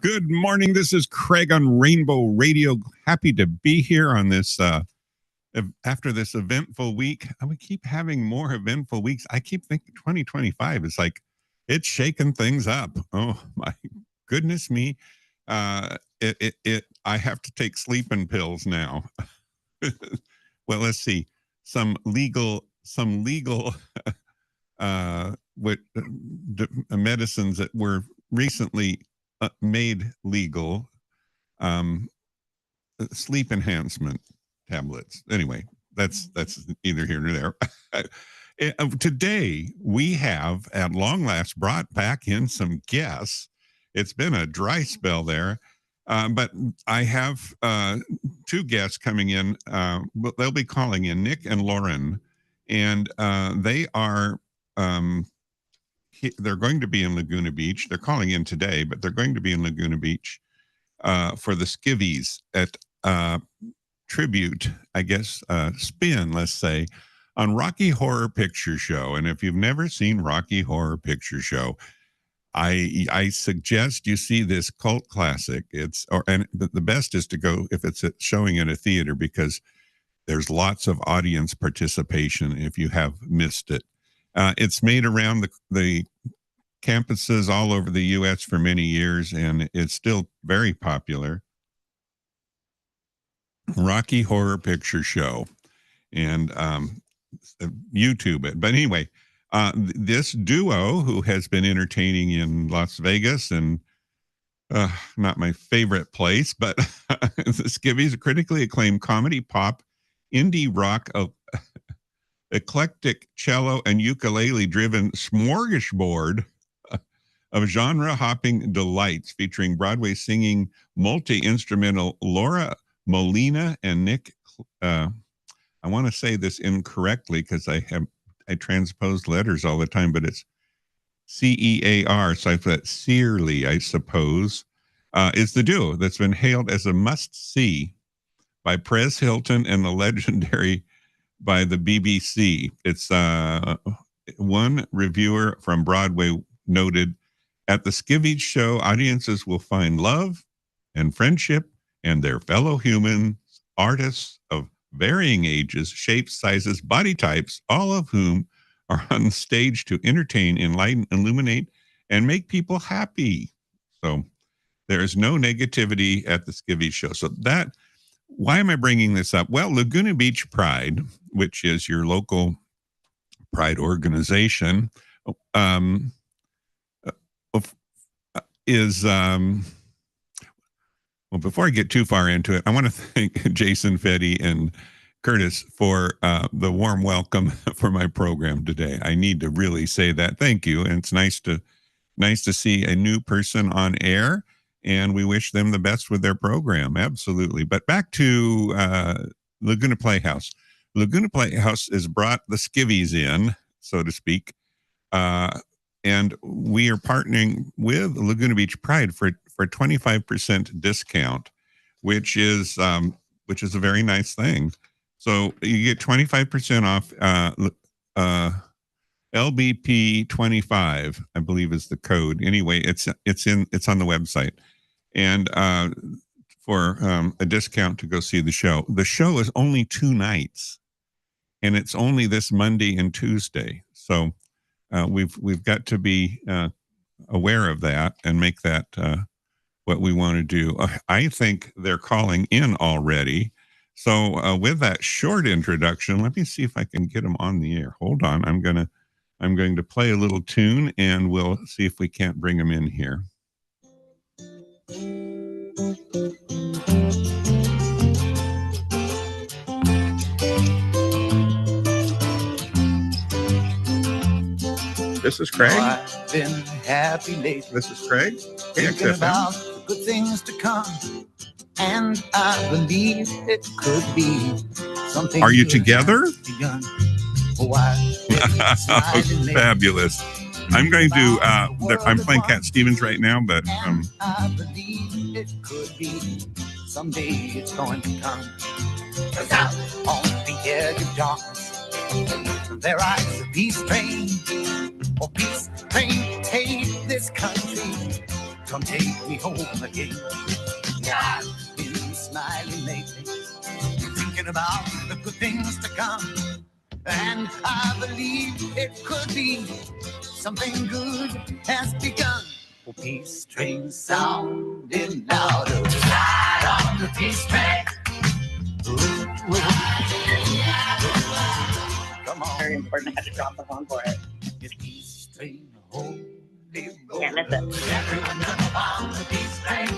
Good morning. This is Craig on Rainbow Radio. Happy to be here on this after this eventful week. We keep having more eventful weeks. I keep thinking 2025 is like it's shaking things up. Oh my goodness me. I have to take sleeping pills now. Well, let's see. Some legal medicines that were recently made legal, sleep enhancement tablets. Anyway, that's neither here nor there. Today we have at long last brought back in some guests. It's been a dry spell there, but I have two guests coming in. They'll be calling in, Nick and Lauren, and they are they're going to be in Laguna Beach. They're calling in today, but they're going to be in Laguna Beach for the Skivvies at tribute, I guess, spin, let's say, on Rocky Horror Picture Show. And if you've never seen Rocky Horror Picture Show, I suggest you see this cult classic. And the best is to go if it's showing in a theater, because there's lots of audience participation if you have missed it. It's made around the campuses all over the U.S. for many years, and it's still very popular. Rocky Horror Picture Show, and YouTube it. But anyway, this duo who has been entertaining in Las Vegas and not my favorite place, but the Skivvies, a critically acclaimed comedy, pop, indie rock of eclectic cello and ukulele-driven smorgasbord of genre-hopping delights, featuring Broadway singing multi-instrumental Laura Molina and Nick. I want to say this incorrectly because I transpose letters all the time, but it's C-E-A-R, so I put Searly, I suppose, is the duo that's been hailed as a must-see by Perez Hilton and the legendary by the BBC. It's one reviewer from Broadway noted, at the Skivvies show, audiences will find love and friendship and their fellow humans, artists of varying ages, shapes, sizes, body types, all of whom are on stage to entertain, enlighten, illuminate, and make people happy. So there is no negativity at the Skivvies show. So why am I bringing this up? Well, Laguna Beach Pride, which is your local pride organization, well, before I get too far into it, I want to thank Jason Fetty and Curtis for the warm welcome for my program today. I need to really say that. Thank you. And it's nice to see a new person on air. and we wish them the best with their program. Absolutely. But back to Laguna Playhouse. Laguna Playhouse has brought the skivvies in, so to speak, and we are partnering with Laguna Beach Pride for a 25% discount, which is a very nice thing. So you get 25% off. LBP 25, I believe, is the code. Anyway, it's on the website, and for a discount to go see the show. The show is only 2 nights, and it's only this Monday and Tuesday. So we've got to be aware of that and make that what we want to do. I think they're calling in already. So with that short introduction, let me see if I can get them on the air. Hold on, I'm going to play a little tune, and we'll see if we can't bring them in here. This is Craig. I've been happy lately. This is Craig. Thinking about the good things to come, and I believe it could be something. Are you together? Fabulous. I'm going to I'm playing Cat Stevens right now, but I believe it could be someday it's going to come. 'Cause out on the edge of darkness there rides a peace train. Oh, peace train, take this country, come take me home again. I've been smiling lately, thinking about the good things to come, and I believe it could be something good has begun. Oh, peace train sounding louder, ride on the peace train. Ooh, come on. Very important. I had to drop the phone for it. Peace train, holy Can't miss it. everyone on the peace train.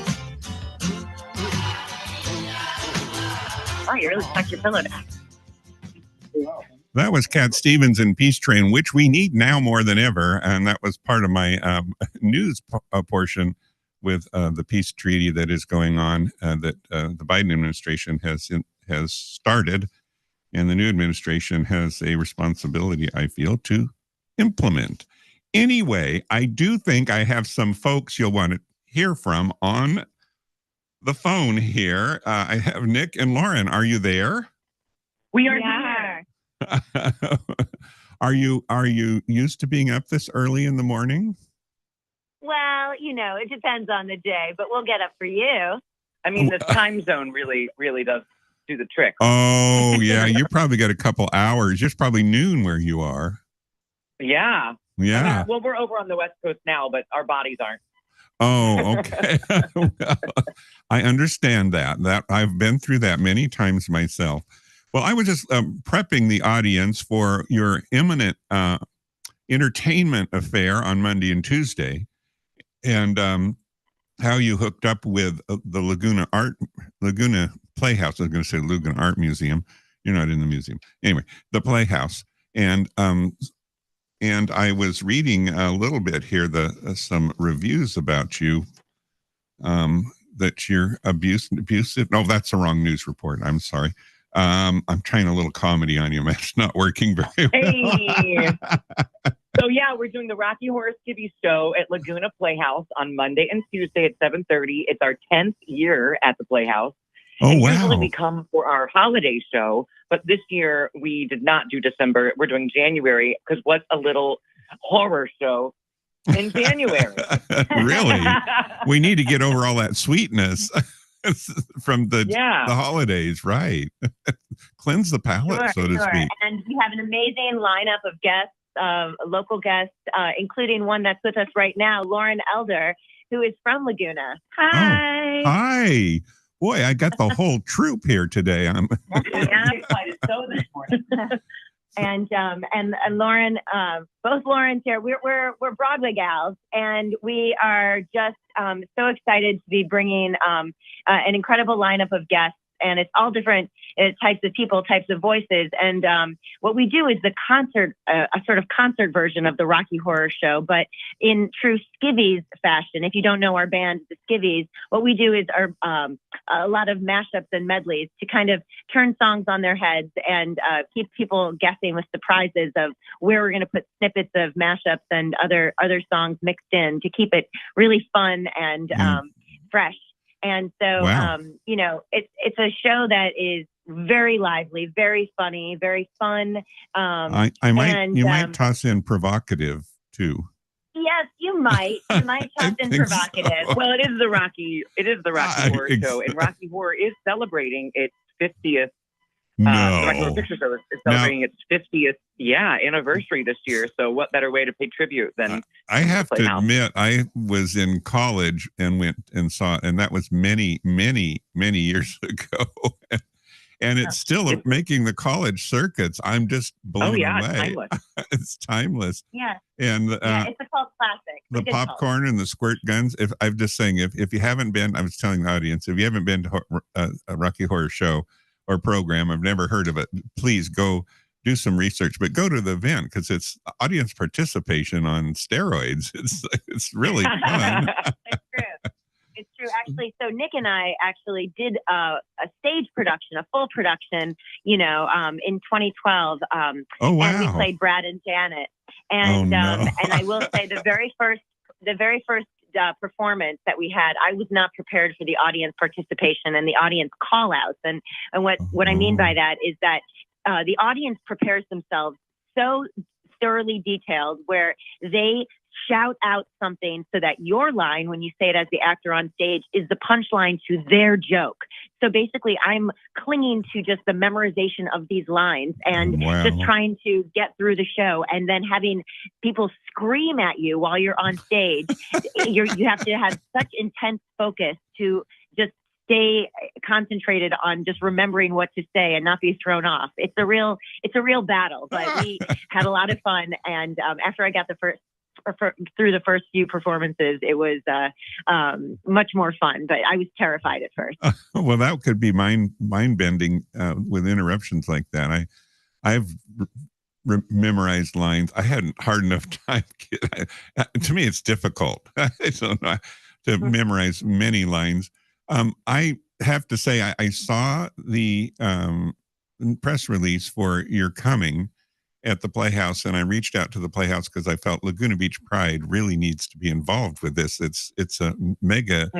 Oh, you really stuck your pillow down. that was Cat Stevens and Peace Train, which we need now more than ever. And that was part of my news portion with the peace treaty that is going on that the Biden administration has started, and the new administration has a responsibility, I feel, to implement. Anyway, I do think I have some folks you'll want to hear from on the phone here. I have Nick and Lauren. Are you there? We are here. Are you used to being up this early in the morning? Well, it depends on the day, but we'll get up for you. I mean, this time zone really does do the trick. Oh, yeah. You probably got a couple hours. It's probably noon where you are. Yeah. Yeah. Well, we're over on the West Coast now, but our bodies aren't. Oh, okay. Well, I understand that I've been through that many times myself. Well, I was just prepping the audience for your imminent entertainment affair on Monday and Tuesday, and how you hooked up with the Laguna Playhouse. I was going to say Laguna Art Museum. You're not in the museum. Anyway, the Playhouse. And I was reading a little bit here, some reviews about you, that you're abusive. No, that's the wrong news report. I'm sorry. I'm trying a little comedy on you, man. It's not working very well. Hey. So yeah, we're doing the Rocky Horror Skivvy show at Laguna Playhouse on Monday and Tuesday at 7:30. It's our 10th year at the Playhouse. Oh, and wow. Usually we come for our holiday show, but this year we did not do December. We're doing January because what's a little horror show in January? Really? We need to get over all that sweetness from the holidays, right? Cleanse the palate, so to speak. And we have an amazing lineup of guests, local guests, including one that's with us right now, Lauren Elder, who is from Laguna. Hi. Oh, hi. Boy, I got the whole troop here today. I'm excited so this morning. And Lauren, both Laurens here. We're Broadway gals, and we are just so excited to be bringing an incredible lineup of guests and it's all different types of people, types of voices. And what we do is the concert, a sort of concert version of the Rocky Horror Show, but in true Skivvies fashion. If you don't know our band, the Skivvies, what we do is a lot of mashups and medleys to kind of turn songs on their heads and keep people guessing with surprises of where we're going to put snippets of mashups and other songs mixed in to keep it really fun and fresh. And so, Wow. it's a show that is very lively, very funny, very fun. You might toss in provocative too. Yes, you might. You might toss in think provocative. so. Well, it is the Rocky Horror Show, and Rocky Horror is celebrating its 50th. The Rocky Horror No. Picture Show is celebrating its 50th anniversary this year. So what better way to pay tribute than I have to Playhouse. admit, I was in college and went and saw it, and that was many, many, many years ago. And it's still making the college circuits. I'm just blown it's away. timeless. It's timeless. Yeah, And it's a cult classic. the Good cult. popcorn and the squirt guns. If I'm just saying, if you haven't been, I was telling the audience, if you haven't been to a Rocky Horror Show or program, I've never heard of it. Please go do some research, but go to the event because it's audience participation on steroids. It's really fun. It's true. It's true. Actually, so Nick and I actually did a stage production, a full production, in 2012. Oh wow! And we played Brad and Janet. And no. and I will say the very first performance that we had, I was not prepared for the audience participation and the audience call outs. And what I mean by that is that the audience prepares themselves so thoroughly detailed where they shout out something so that your line, when you say it as the actor on stage, is the punchline to their joke. So basically, I'm clinging to just the memorization of these lines and just trying to get through the show, and then having people scream at you while you're on stage. You have to have such intense focus to just stay concentrated on just remembering what to say and not be thrown off. It's a real battle, but we had a lot of fun. And after I got through the first few performances, it was much more fun, but I was terrified at first. Well, that could be mind bending with interruptions like that. I've memorized lines. I hadn't hard enough time. To me, it's difficult. I don't know to memorize many lines. I have to say, I saw the press release for your coming at the Playhouse, and I reached out to the Playhouse because I felt Laguna Beach Pride really needs to be involved with this. It's a mega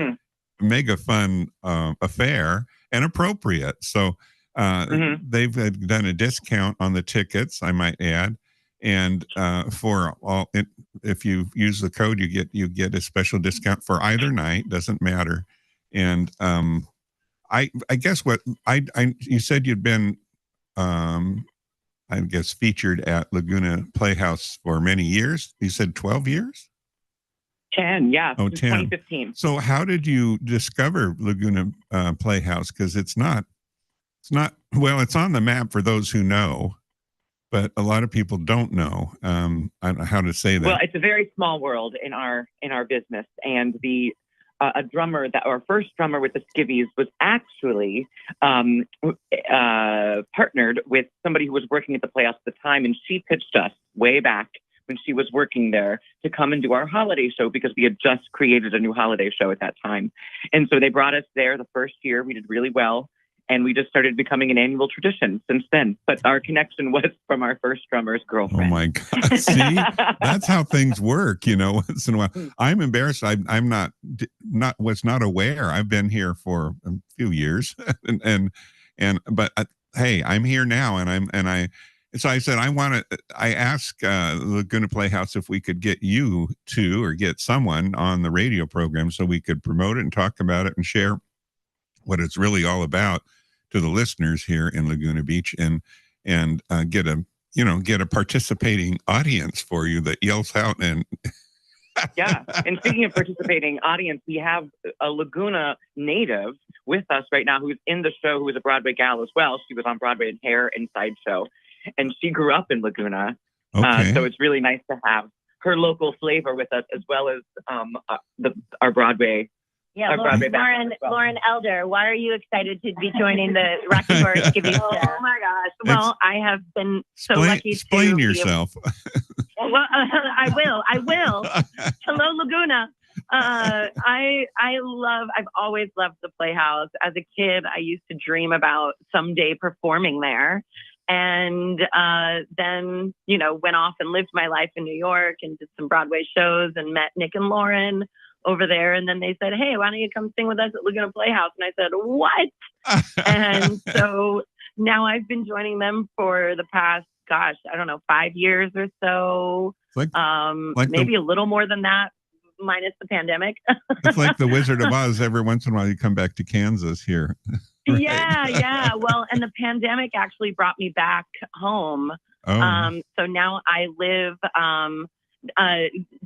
fun affair and appropriate. So they've done a discount on the tickets, I might add, and for all, if you use the code, you get a special discount for either night. Doesn't matter. And I guess what you said you'd been I guess featured at Laguna Playhouse for many years. You said 12 years? 10, yeah. Oh, 10. 2015. So how did you discover Laguna Playhouse? Because it's not, well, it's on the map for those who know, but a lot of people don't know. I don't know how to say that. Well, it's a very small world in our business, and the a drummer our first drummer with the Skivvies was actually partnered with somebody who was working at the Playhouse at the time, and she pitched us way back when she was working there to come and do our holiday show because we had just created a new holiday show at that time. And so they brought us there the first year. We did really well. And we just started becoming an annual tradition since then. But our connection was from our first drummer's girlfriend. Oh my God! See, that's how things work. Once in a while, I'm embarrassed. I'm not was not aware. I've been here for a few years, but hey, I'm here now, so I said I asked Laguna Playhouse if we could get you to or get someone on the radio program so we could promote it and talk about it and share what it's really all about to the listeners here in Laguna Beach, and get a participating audience for you that yells out and Yeah. And speaking of participating audience, we have a Laguna native with us right now who's in the show, who is a Broadway gal as well. She was on Broadway in Hair and Sideshow, and she grew up in Laguna. Okay. So it's really nice to have her local flavor with us, as well as our Broadway Yeah, our Broadway background Lauren, as well. Lauren Elder, why are you excited to be joining the Rocky Horror Skivvy show? Oh my gosh. Well, I have been so lucky to explain be yourself. Well, I will. Hello, Laguna. I've always loved the Playhouse. As a kid, I used to dream about someday performing there. And then, went off and lived my life in New York and did some Broadway shows and met Nick and Lauren over there. And then they said, hey, why don't you come sing with us at Laguna Playhouse? And I said, what? And so now I've been joining them for the past, 5 years or so. Like maybe a little more than that, minus the pandemic. It's like the Wizard of Oz. Every once in a while, you come back to Kansas here. Right? Yeah. Well, and the pandemic actually brought me back home. Oh. So now I live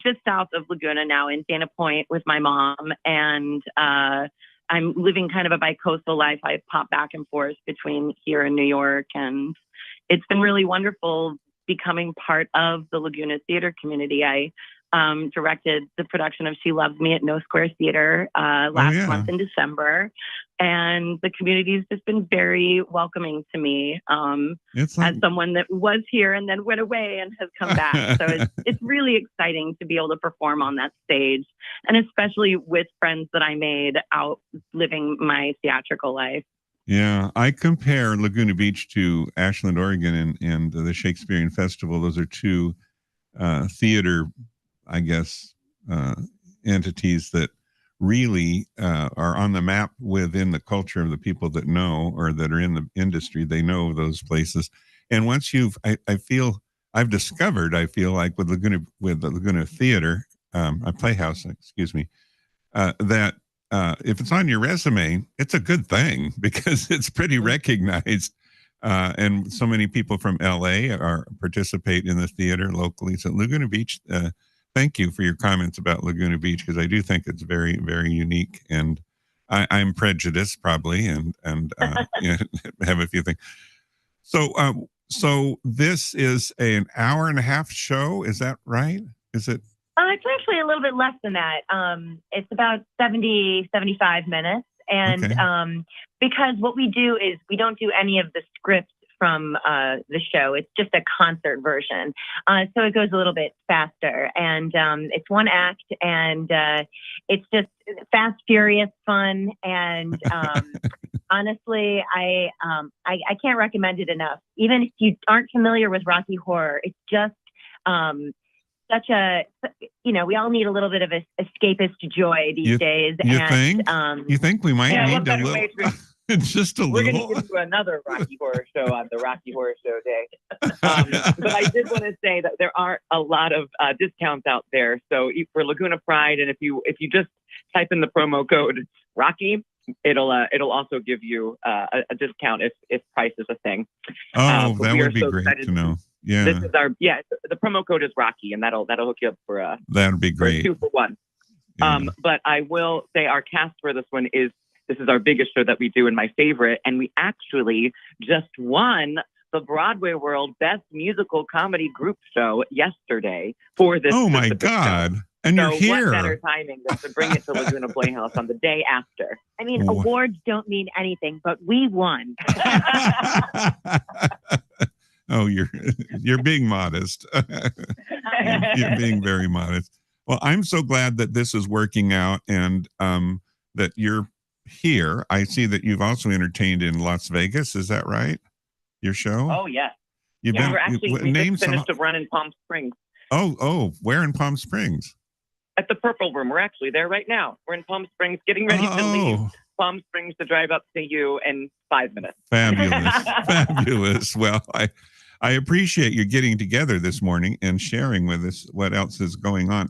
just south of Laguna now in Dana Point with my mom. And I'm living kind of a bi-coastal life. I pop back and forth between here and New York. And it's been really wonderful becoming part of the Laguna theater community. I directed the production of She Loves Me at No Square Theater last month in December. And the community has just been very welcoming to me as someone that was here and then went away and has come back. So it's really exciting to be able to perform on that stage, and especially with friends that I made out living my theatrical life. Yeah, I compare Laguna Beach to Ashland, Oregon, and the Shakespearean Festival. Those are two theater, I guess, entities that really are on the map within the culture of the people that know or that are in the industry. They know those places. And once I feel like with the Laguna Theater, a Playhouse, excuse me, that if it's on your resume, it's a good thing because it's pretty recognized. And so many people from LA participate in the theater locally. So Laguna Beach, thank you for your comments about Laguna Beach, because I do think it's very, very unique. And I'm prejudiced probably and have a few things. So this is an hour and a half show. Is that right? Is it? It's actually a little bit less than that. It's about 70, 75 minutes. And Okay. Because what we do is we don't do any of the scripts from the show. It's just a concert version. So it goes a little bit faster. And it's one act, and it's just fast, furious fun. And honestly, I can't recommend it enough. Even if you aren't familiar with Rocky Horror, it's just such a, we all need a little bit of escapist joy these days. You think we might need a little? Just a We're little. going to get to another Rocky Horror Show on the Rocky Horror Show Day. But I did want to say that there are a lot of discounts out there. So for Laguna Pride, and if you just type in the promo code Rocky, it'll also give you a discount if price is a thing. Oh, that would be great to know. Yeah. This is the promo code is Rocky, and that'll hook you up for that would be great. For a 2-for-1. Yeah. But I will say our cast for this one is our biggest show that we do and my favorite. And we actually just won the Broadway World Best Musical Comedy Group Show yesterday for this. Oh my God. Show. And so you're here. What better timing than to bring it to Laguna Playhouse on the day after? I mean, awards don't mean anything, but we won. Oh, you're being modest. You're being very modest. Well, I'm so glad that this is working out and that you're here. I see that you've also entertained in Las Vegas. Is that right? Your show? Oh, yes. We just finished a run in Palm Springs. Oh, where in Palm Springs? At the Purple Room. We're actually there right now. We're in Palm Springs, getting ready to leave Palm Springs to drive up to you in 5 minutes. Fabulous. Fabulous. Well, I appreciate you getting together this morning and sharing with us what else is going on.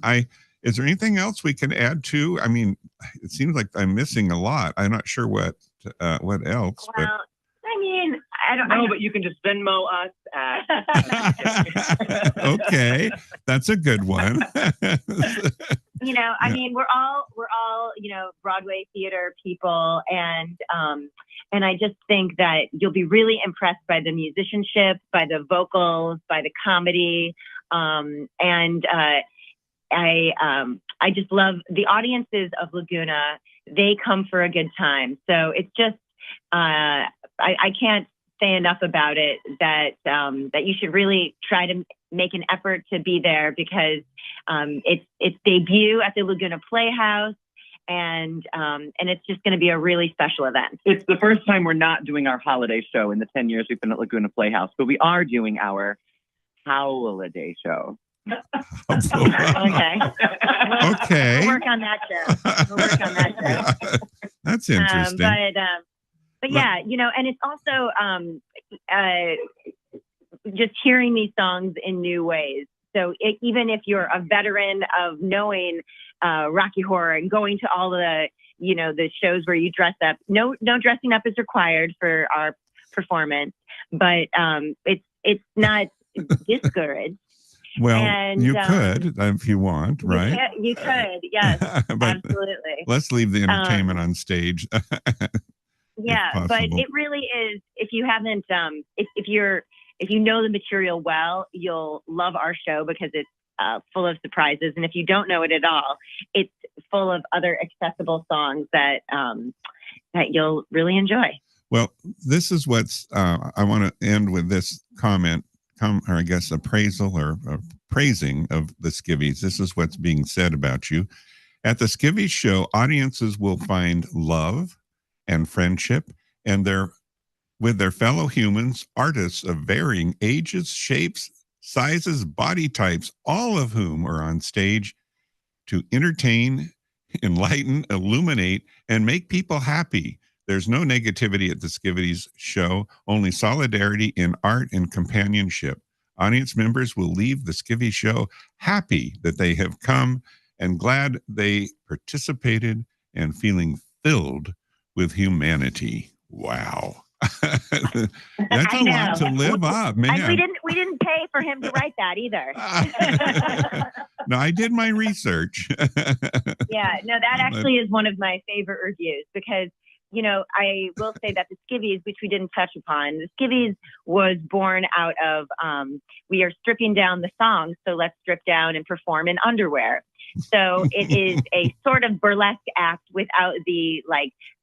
Is there anything else we can add to? I mean, it seems like I'm missing a lot. I'm not sure what else. Well, I mean, I don't know. But you can just Venmo us at. Okay, that's a good one. I mean, we're all Broadway theater people, and I just think that you'll be really impressed by the musicianship, by the vocals, by the comedy, and I just love the audiences of Laguna. They come for a good time. So it's just, I can't say enough about it that you should really try to make an effort to be there, because it's debut at the Laguna Playhouse. And it's just going to be a really special event. It's the first time we're not doing our holiday show in the 10 years we've been at Laguna Playhouse, but we are doing our holiday show. Okay. Okay. We'll work on that show. That's interesting. But yeah, and it's also just hearing these songs in new ways. So even if you're a veteran of knowing Rocky Horror and going to all the shows where you dress up, no dressing up is required for our performance, but it's not discouraged. Well, and, you could if you want, right? You could, yes, but absolutely. Let's leave the entertainment on stage. Yeah, but it really is. If you haven't, if you know the material well, you'll love our show because it's full of surprises. And if you don't know it at all, it's full of other accessible songs that you'll really enjoy. Well, this is what's, I want to end with this comment, or I guess appraisal or praising of the Skivvies. This is what's being said about you. At the Skivvies show, audiences will find love and friendship and with their fellow humans, artists of varying ages, shapes, sizes, body types, all of whom are on stage to entertain, enlighten, illuminate, and make people happy. There's no negativity at the Skivvies show, only solidarity in art and companionship. Audience members will leave the Skivvies show happy that they have come and glad they participated and feeling filled with humanity. Wow. That's a lot to live up, man. And we didn't pay for him to write that either. No, I did my research. Yeah, no, that actually is one of my favorite reviews because, I will say that the Skivvies, which we didn't touch upon, the Skivvies was born out of, we are stripping down the songs, so let's strip down and perform in underwear. So it is a sort of burlesque act without the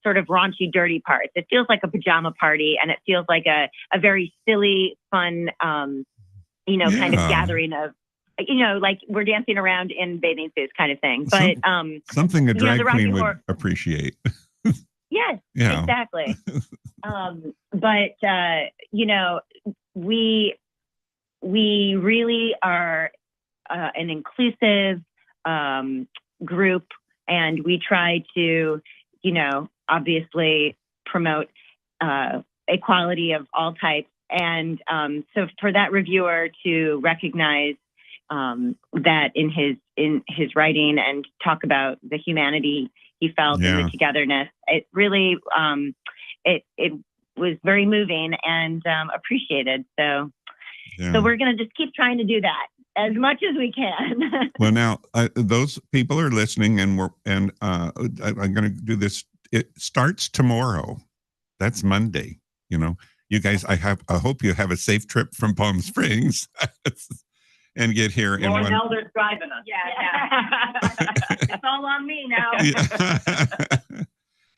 sort of raunchy, dirty parts. It feels like a pajama party, and it feels like a very silly, fun, kind of gathering of, like we're dancing around in bathing suits kind of thing. But something a drag queen would appreciate. Yes, yeah. Exactly. We really are an inclusive group, and we try to, obviously promote equality of all types. And so for that reviewer to recognize that in his writing and talk about the humanity he felt and the togetherness, it really it was very moving and apprecited. So we're going to just keep trying to do that as much as we can. Well, now those people are listening, and I'm going to do this. It starts tomorrow. That's Monday. You guys, I hope you have a safe trip from Palm Springs and get here. Lauren Elder's driving us. Yeah. It's all on me now.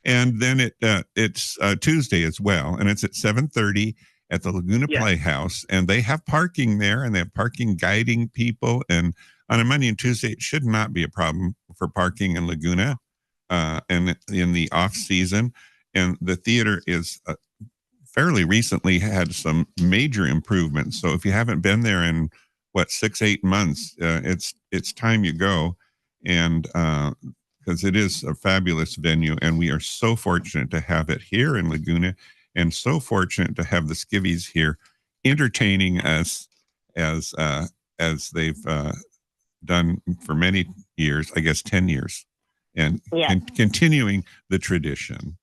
And then it's Tuesday as well, and it's at 7:30 at the Laguna Playhouse, and they have parking there, and they have parking guiding people. And on a Monday and Tuesday, it should not be a problem for parking in Laguna, and in the off season. And the theater is fairly recently had some major improvements. So if you haven't been there in 6-8 months, it's time you go, and because it is a fabulous venue, and we are so fortunate to have it here in Laguna, and so fortunate to have the Skivvies here entertaining us as they've done for many years, I guess 10 years, and continuing the tradition.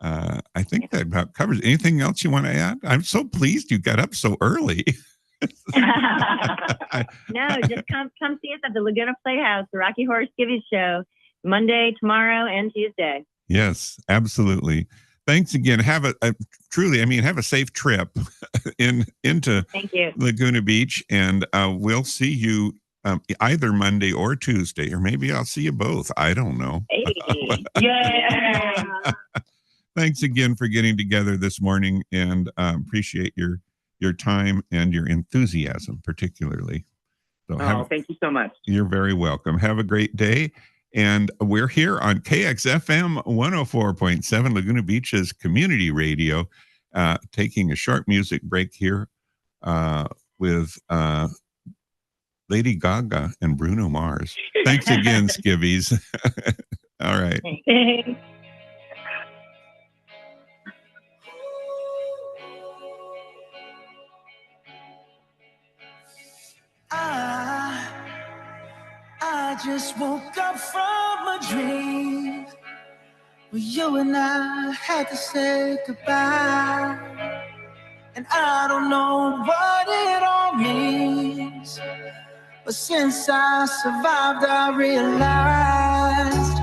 I think that about covers it. Anything else you want to add? I'm so pleased you got up so early. No, just come see us at the Laguna Playhouse, the Rocky Horror Skivvies show, Monday, tomorrow, and Tuesday. Yes, absolutely. Thanks again. Have have a safe trip into Thank you. Laguna Beach, and we'll see you either Monday or Tuesday, or maybe I'll see you both. I don't know. Hey. Yeah. Thanks again for getting together this morning, and appreciate your time and your enthusiasm, particularly. So Oh, thank you so much. you're very welcome. Have a great day. And we're here on KXFM 104.7 Laguna Beach's community radio, taking a short music break here with Lady Gaga and Bruno Mars. Thanks again, Skivvies. All right. I just woke up from a dream where you and I had to say goodbye. And I don't know what it all means, but since I survived, I realized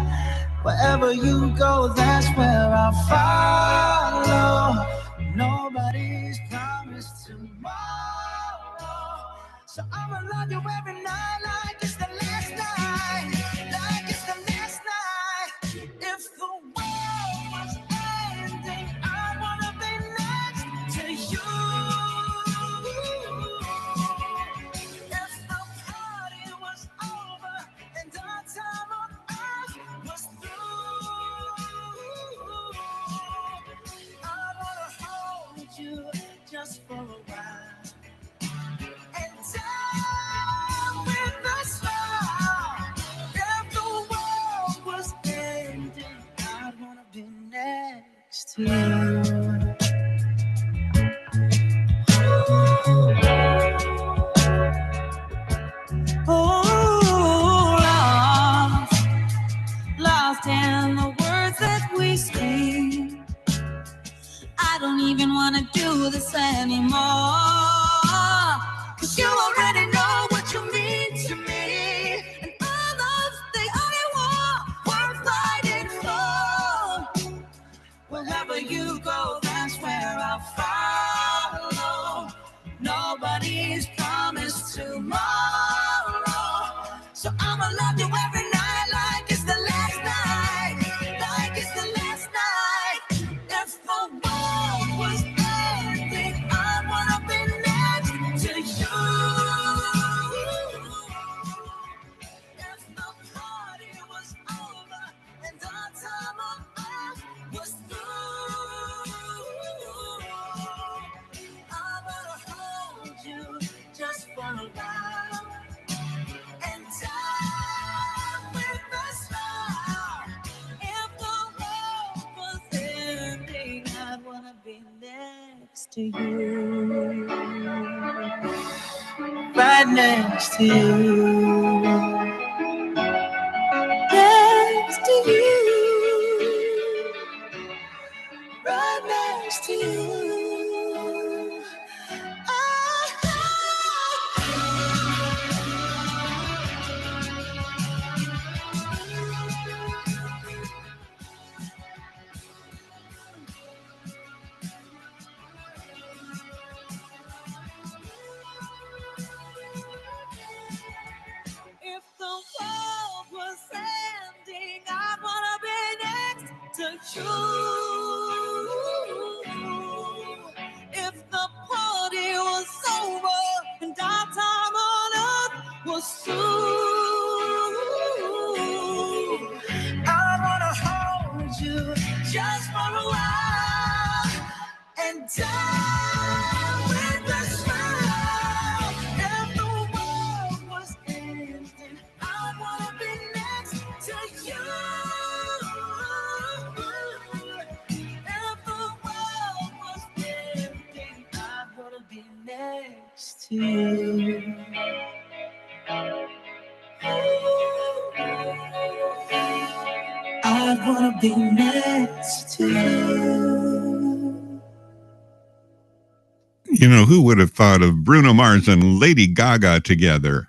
wherever you go, that's where I'll follow. Nobody's promised tomorrow, so I'ma love you every night like it's the last night, like it's the last night. If the world was ending, I wanna be next to you. If the party was over and our time on earth was through, I wanna hold you just for a while and die with a smile. If the world was ending, I'd wanna be next to you. Oh, lost in the words that we speak. I don't even want to do this anymore, 'cause you already know what you mean to me, and all those things I want worth fighting for. Wherever you go, that's where I'll follow. Nobody's promised tomorrow, so I'ma love you every night like it's the last night, like it's the last night. If the world was ending, I wanna be next to you. If the party was over and our time on earth was through, I wanna hold you just for a while and die with a smile. If the world was ending, I'd wanna be next to you, right next to you, next to you, right next to you. If the world was ending, I'd wanna be next to you. If the party was over and our time on earth was through, I wanna hold you just for a while and die with a smile. If the world was ending, I wanna be next to you. If the world was ending, I wanna be next to you. I wanna be next to you. You know, who would have thought of Bruno Mars and Lady Gaga together?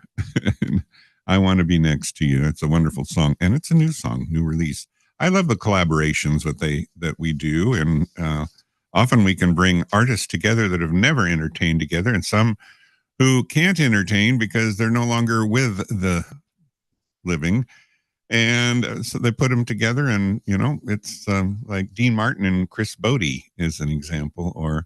I Want to Be Next to You. It's a wonderful song, and it's a new song, new release. I love the collaborations that we do, and often we can bring artists together that have never entertained together, and some who can't entertain because they're no longer with the living. And so they put them together, and it's like Dean Martin and Chris Bodie is an example, or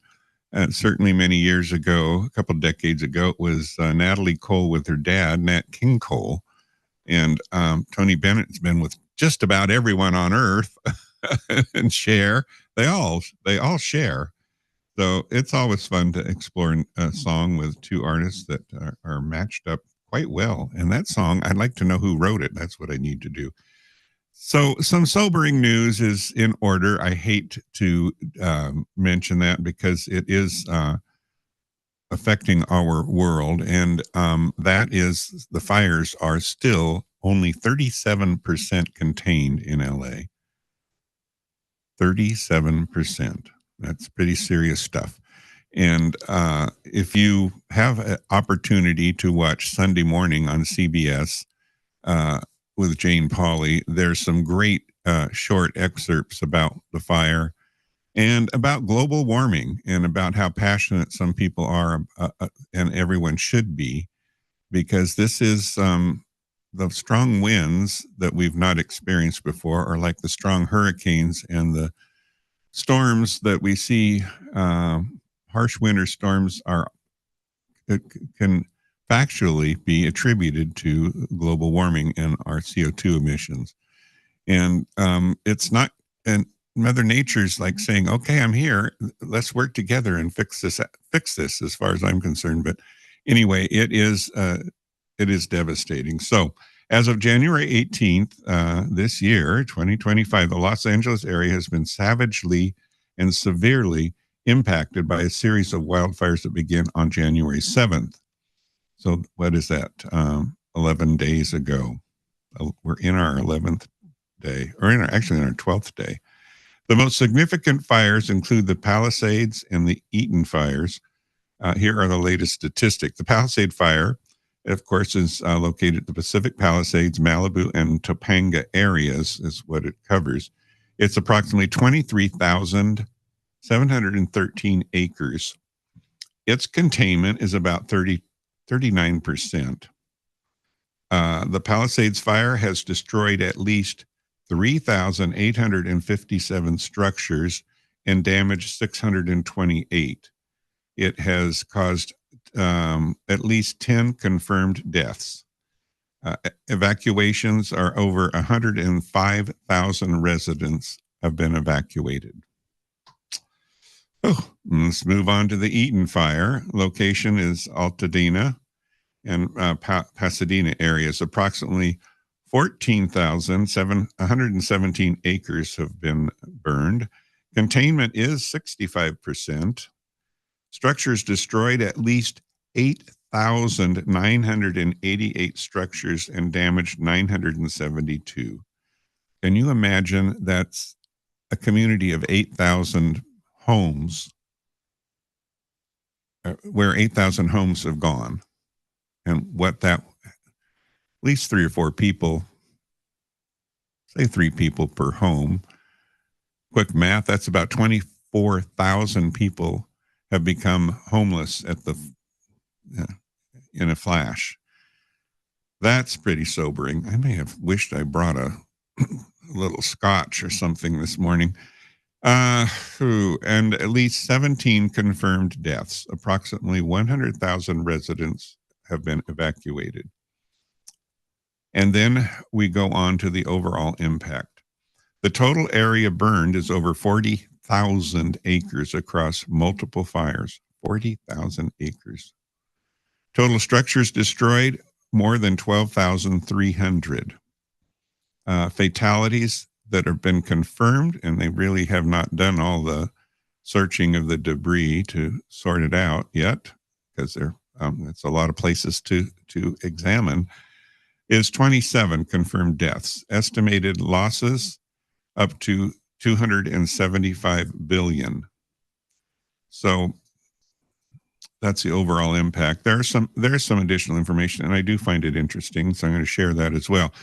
certainly many years ago, a couple decades ago, it was Natalie Cole with her dad, Nat King Cole, and Tony Bennett's been with just about everyone on earth, and share. They all share. So it's always fun to explore a song with two artists that are matched up quite well. And that song, I'd like to know who wrote it. That's what I need to do. So some sobering news is in order. I hate to mention that because it is affecting our world. And that is the fires are still only 37% contained in LA. 37%. That's pretty serious stuff. And if you have an opportunity to watch Sunday Morning on CBS with Jane Pauley, there's some great short excerpts about the fire and about global warming and about how passionate some people are and everyone should be, because this is the strong winds that we've not experienced before are like the strong hurricanes and the storms that we see. Harsh winter storms can factually be attributed to global warming and our CO2 emissions. And it's not, and Mother Nature's like saying, okay, I'm here, let's work together and fix this as far as I'm concerned. But anyway, it is devastating. So as of January 18th, this year, 2025, the Los Angeles area has been savagely and severely impacted by a series of wildfires that began on January 7th. So what is that? 11 days ago. We're in our 11th day, or actually in our 12th day. The most significant fires include the Palisades and the Eaton fires. Here are the latest statistics. The Palisade fire, of course, is located at the Pacific Palisades, Malibu, and Topanga areas is what it covers. It's approximately 23,713 acres. Its containment is about 39%. The Palisades fire has destroyed at least 3,857 structures and damaged 628. It has caused at least 10 confirmed deaths. Evacuations are over 105,000 residents have been evacuated. Oh, let's move on to the Eaton fire. Location is Altadena and Pasadena areas. Approximately 14,117 acres have been burned. Containment is 65%. Structures destroyed, at least 8,988 structures, and damaged 972. Can you imagine that's a community of 8,000 homes, where 8,000 homes have gone, and what that, at least 3 or 4 people, say 3 people per home. Quick math, that's about 24,000 people have become homeless in a flash. That's pretty sobering. I may have wished I brought a little scotch or something this morning. And at least 17 confirmed deaths. Approximately 100,000 residents have been evacuated. And then we go on to the overall impact. The total area burned is over 40,000 acres across multiple fires. 40,000 acres. Total structures destroyed, more than 12,300. Fatalities that have been confirmed, and they really have not done all the searching of the debris to sort it out yet, because it's a lot of places to examine, is 27 confirmed deaths. Estimated losses up to 275 billion. So that's the overall impact. There's some additional information, and I do find it interesting, so I'm going to share that as well.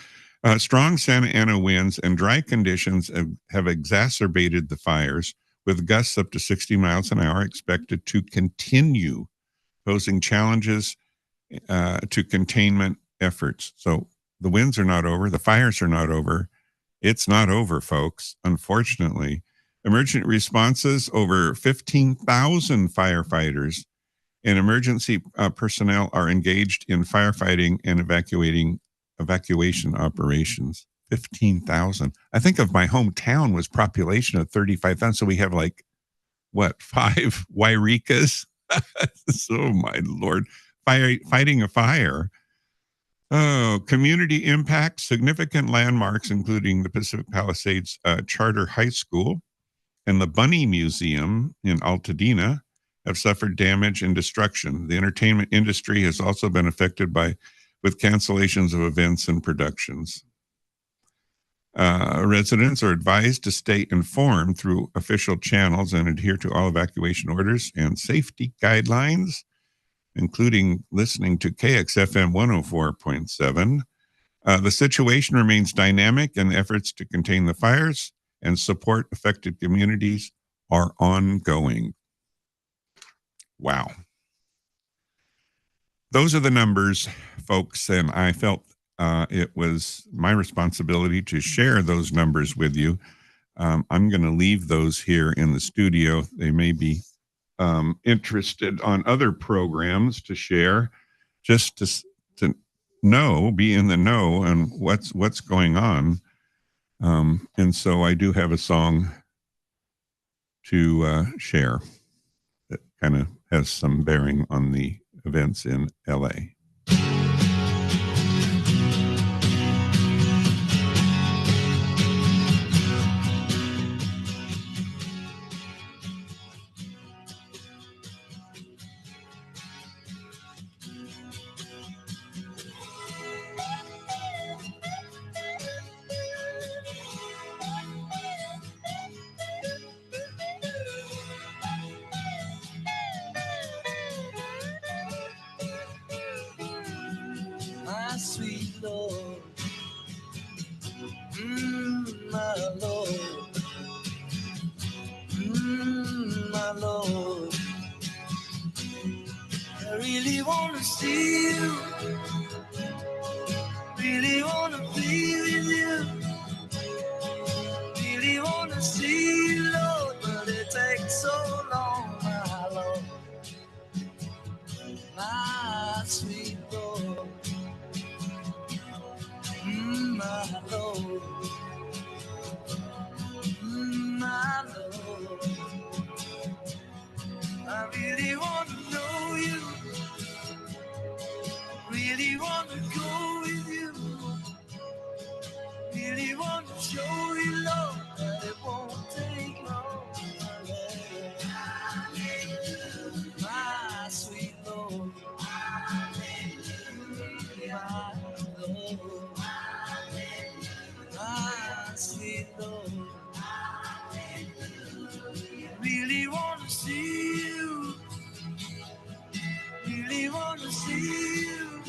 Strong Santa Ana winds and dry conditions have exacerbated the fires, with gusts up to 60 miles an hour expected to continue, posing challenges to containment efforts. So the winds are not over, the fires are not over. It's not over, folks, unfortunately. Emergent responses, over 15,000 firefighters and emergency personnel are engaged in firefighting and evacuation operations. 15,000. I think of my hometown was population of 35,000. So we have like, what, 5 Wairikas? So, my Lord, fighting a fire. Oh, community impact, significant landmarks, including the Pacific Palisades Charter High School and the Bunny Museum in Altadena, have suffered damage and destruction. The entertainment industry has also been affected with cancellations of events and productions. Residents are advised to stay informed through official channels and adhere to all evacuation orders and safety guidelines, including listening to KXFM 104.7. The situation remains dynamic, and efforts to contain the fires and support affected communities are ongoing. Wow. Those are the numbers, folks, and I felt it was my responsibility to share those numbers with you. I'm going to leave those here in the studio. They may be interested on other programs to share, just to know, be in the know, and what's going on. And so I do have a song to share that kind of has some bearing on the events in LA. My sweet Lord, my Lord, my Lord, I really want to see you, really want to be with you, really want to see you, Lord, but it takes so long, my Lord, my sweet Lord. My Lord, my Lord, I really want to know you, really want to go with you, really want to show you love, but it won't take long, my sweet Lord, my Lord. My sweet Lord, really want to see you, really want to see you,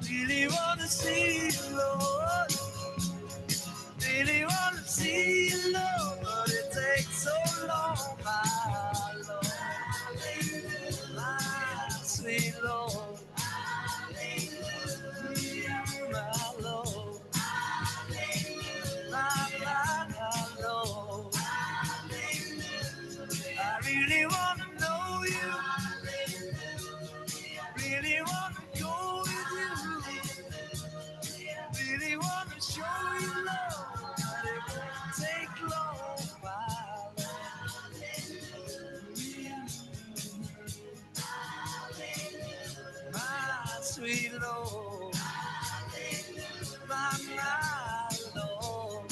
really want to see you, Lord, really want to see you, Lord, but it takes so long, my Lord, my sweet Lord, my Lord. My Lord, I really want to know you, really want to go with you, really want to show you love, but it won't take long, my Lord, my sweet Lord, my Lord.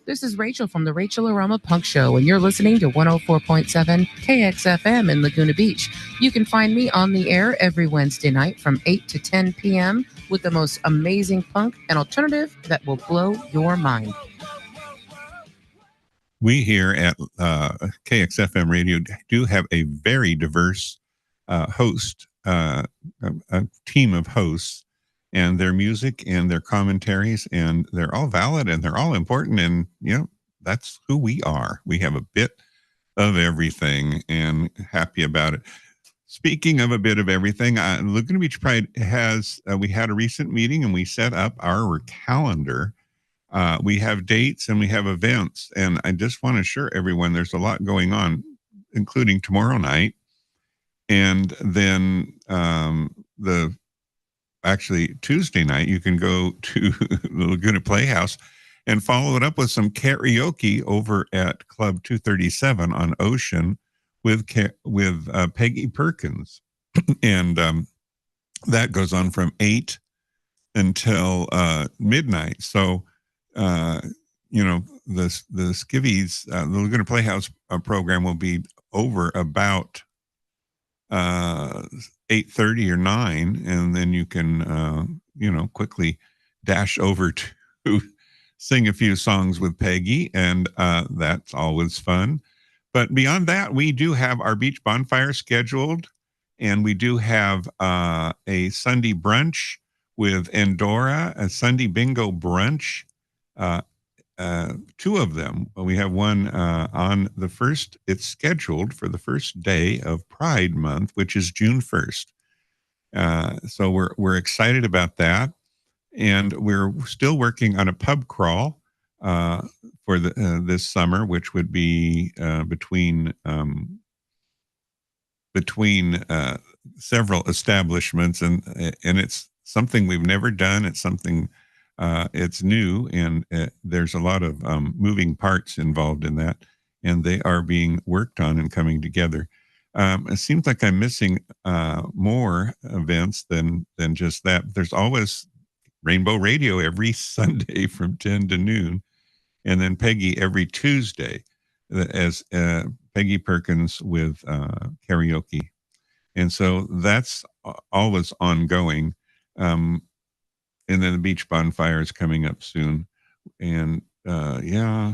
This is Rachel from the Rachel Aroma Punk Show, and you're listening to 104.7 KXFM in Laguna Beach. You can find me on the air every Wednesday night from 8 to 10 p.m. with the most amazing punk and alternative that will blow your mind. We here at KXFM Radio do have a very diverse host, a team of hosts, and their music and their commentaries, and they're all valid and they're all important. And, you know, that's who we are. We have a bit of everything and happy about it. Speaking of a bit of everything, Laguna Beach Pride has, we had a recent meeting and we set up our calendar. We have dates and we have events, and I just want to assure everyone there's a lot going on, including tomorrow night, and then actually Tuesday night you can go to the Laguna Playhouse and follow it up with some karaoke over at Club 237 on Ocean with Peggy Perkins, and that goes on from 8 until midnight. So. You know, the Skivvies, the Laguna Playhouse program will be over about 8:30 or 9, and then you can, you know, quickly dash over to sing a few songs with Peggy, and that's always fun. But beyond that, we do have our beach bonfire scheduled, and we do have a Sunday brunch with Endora, a Sunday bingo brunch. Two of them. We have one on the first. It's scheduled for the first day of Pride Month, which is June 1st. So we're excited about that, and we're still working on a pub crawl for this summer, which would be between several establishments, and it's something we've never done. It's something. It's new, and there's a lot of moving parts involved in that, and they are being worked on and coming together. It seems like I'm missing more events than just that. There's always Rainbow Radio every Sunday from 10 to noon, and then Peggy every Tuesday as Peggy Perkins with karaoke. And so that's always ongoing. And then the beach bonfire is coming up soon. And yeah.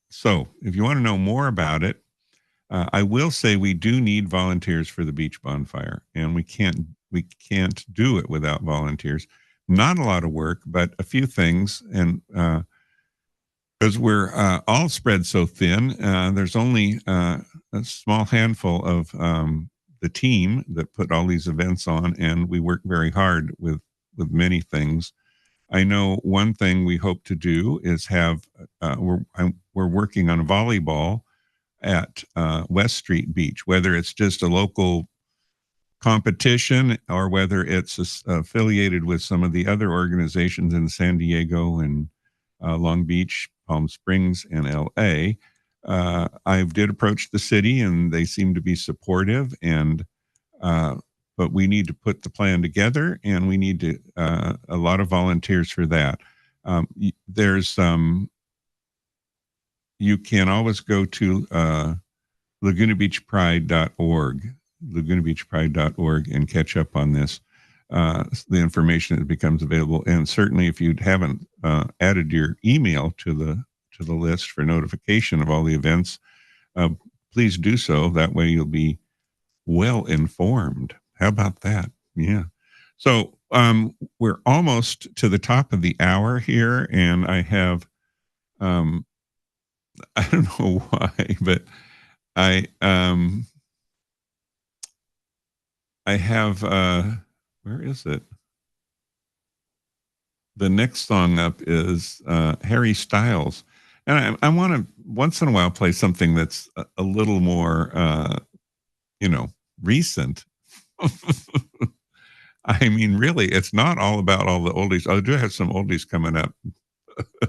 So if you want to know more about it, I will say we do need volunteers for the beach bonfire, and we can't do it without volunteers. Not a lot of work, but a few things. And because we're all spread so thin, there's only a small handful of the team that put all these events on, and we work very hard with many things. I know one thing we hope to do is have, we're working on volleyball at West Street Beach, whether it's just a local competition or whether it's affiliated with some of the other organizations in San Diego and Long Beach, Palm Springs, and LA. I did approach the city and they seem to be supportive, and but we need to put the plan together, and we need to a lot of volunteers for that. There's you can always go to lagunabeachpride.org, lagunabeachpride.org, and catch up on this, the information that becomes available. And certainly if you haven't added your email to the list for notification of all the events, please do so. That way you'll be well informed. How about that? Yeah. So we're almost to the top of the hour here, and I have, I don't know why, but I have, where is it? The next song up is Harry Styles. And I want to once in a while play something that's a little more, recent. I mean, really, it's not all about all the oldies. I do have some oldies coming up,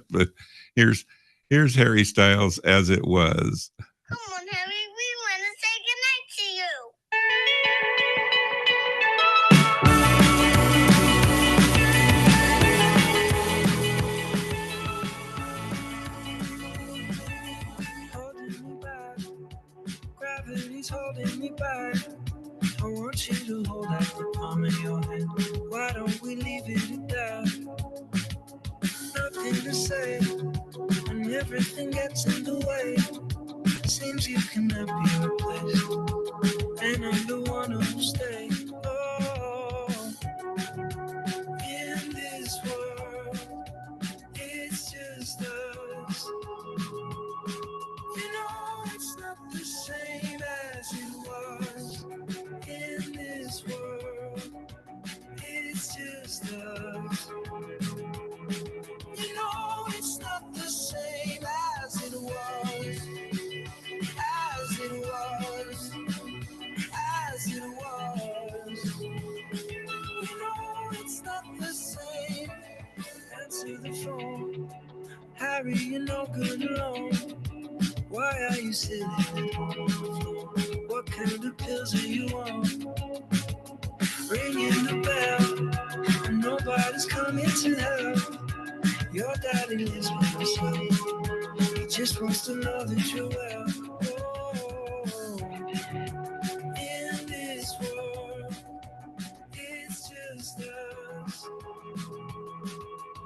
but here's Harry Styles, As It Was. Come on, Harry, we want to say goodnight to you. Why don't we leave it at that? Nothing to say, and everything gets in the way. Seems you cannot be replaced, and I'm the one who'll stay. Oh, in this world, it's just us. You know it's not the same as it was. In this world, it's just us. You know it's not the same as it was. As it was. As it was. You know it's not the same. Answer the phone. Harry, you're no good alone. Why are you sitting on the floor? What kind of pills are you on? Ringing the bell, and nobody's coming to help. Your daddy lives by himself. He just wants to know that you're well. Oh, in this world, it's just us.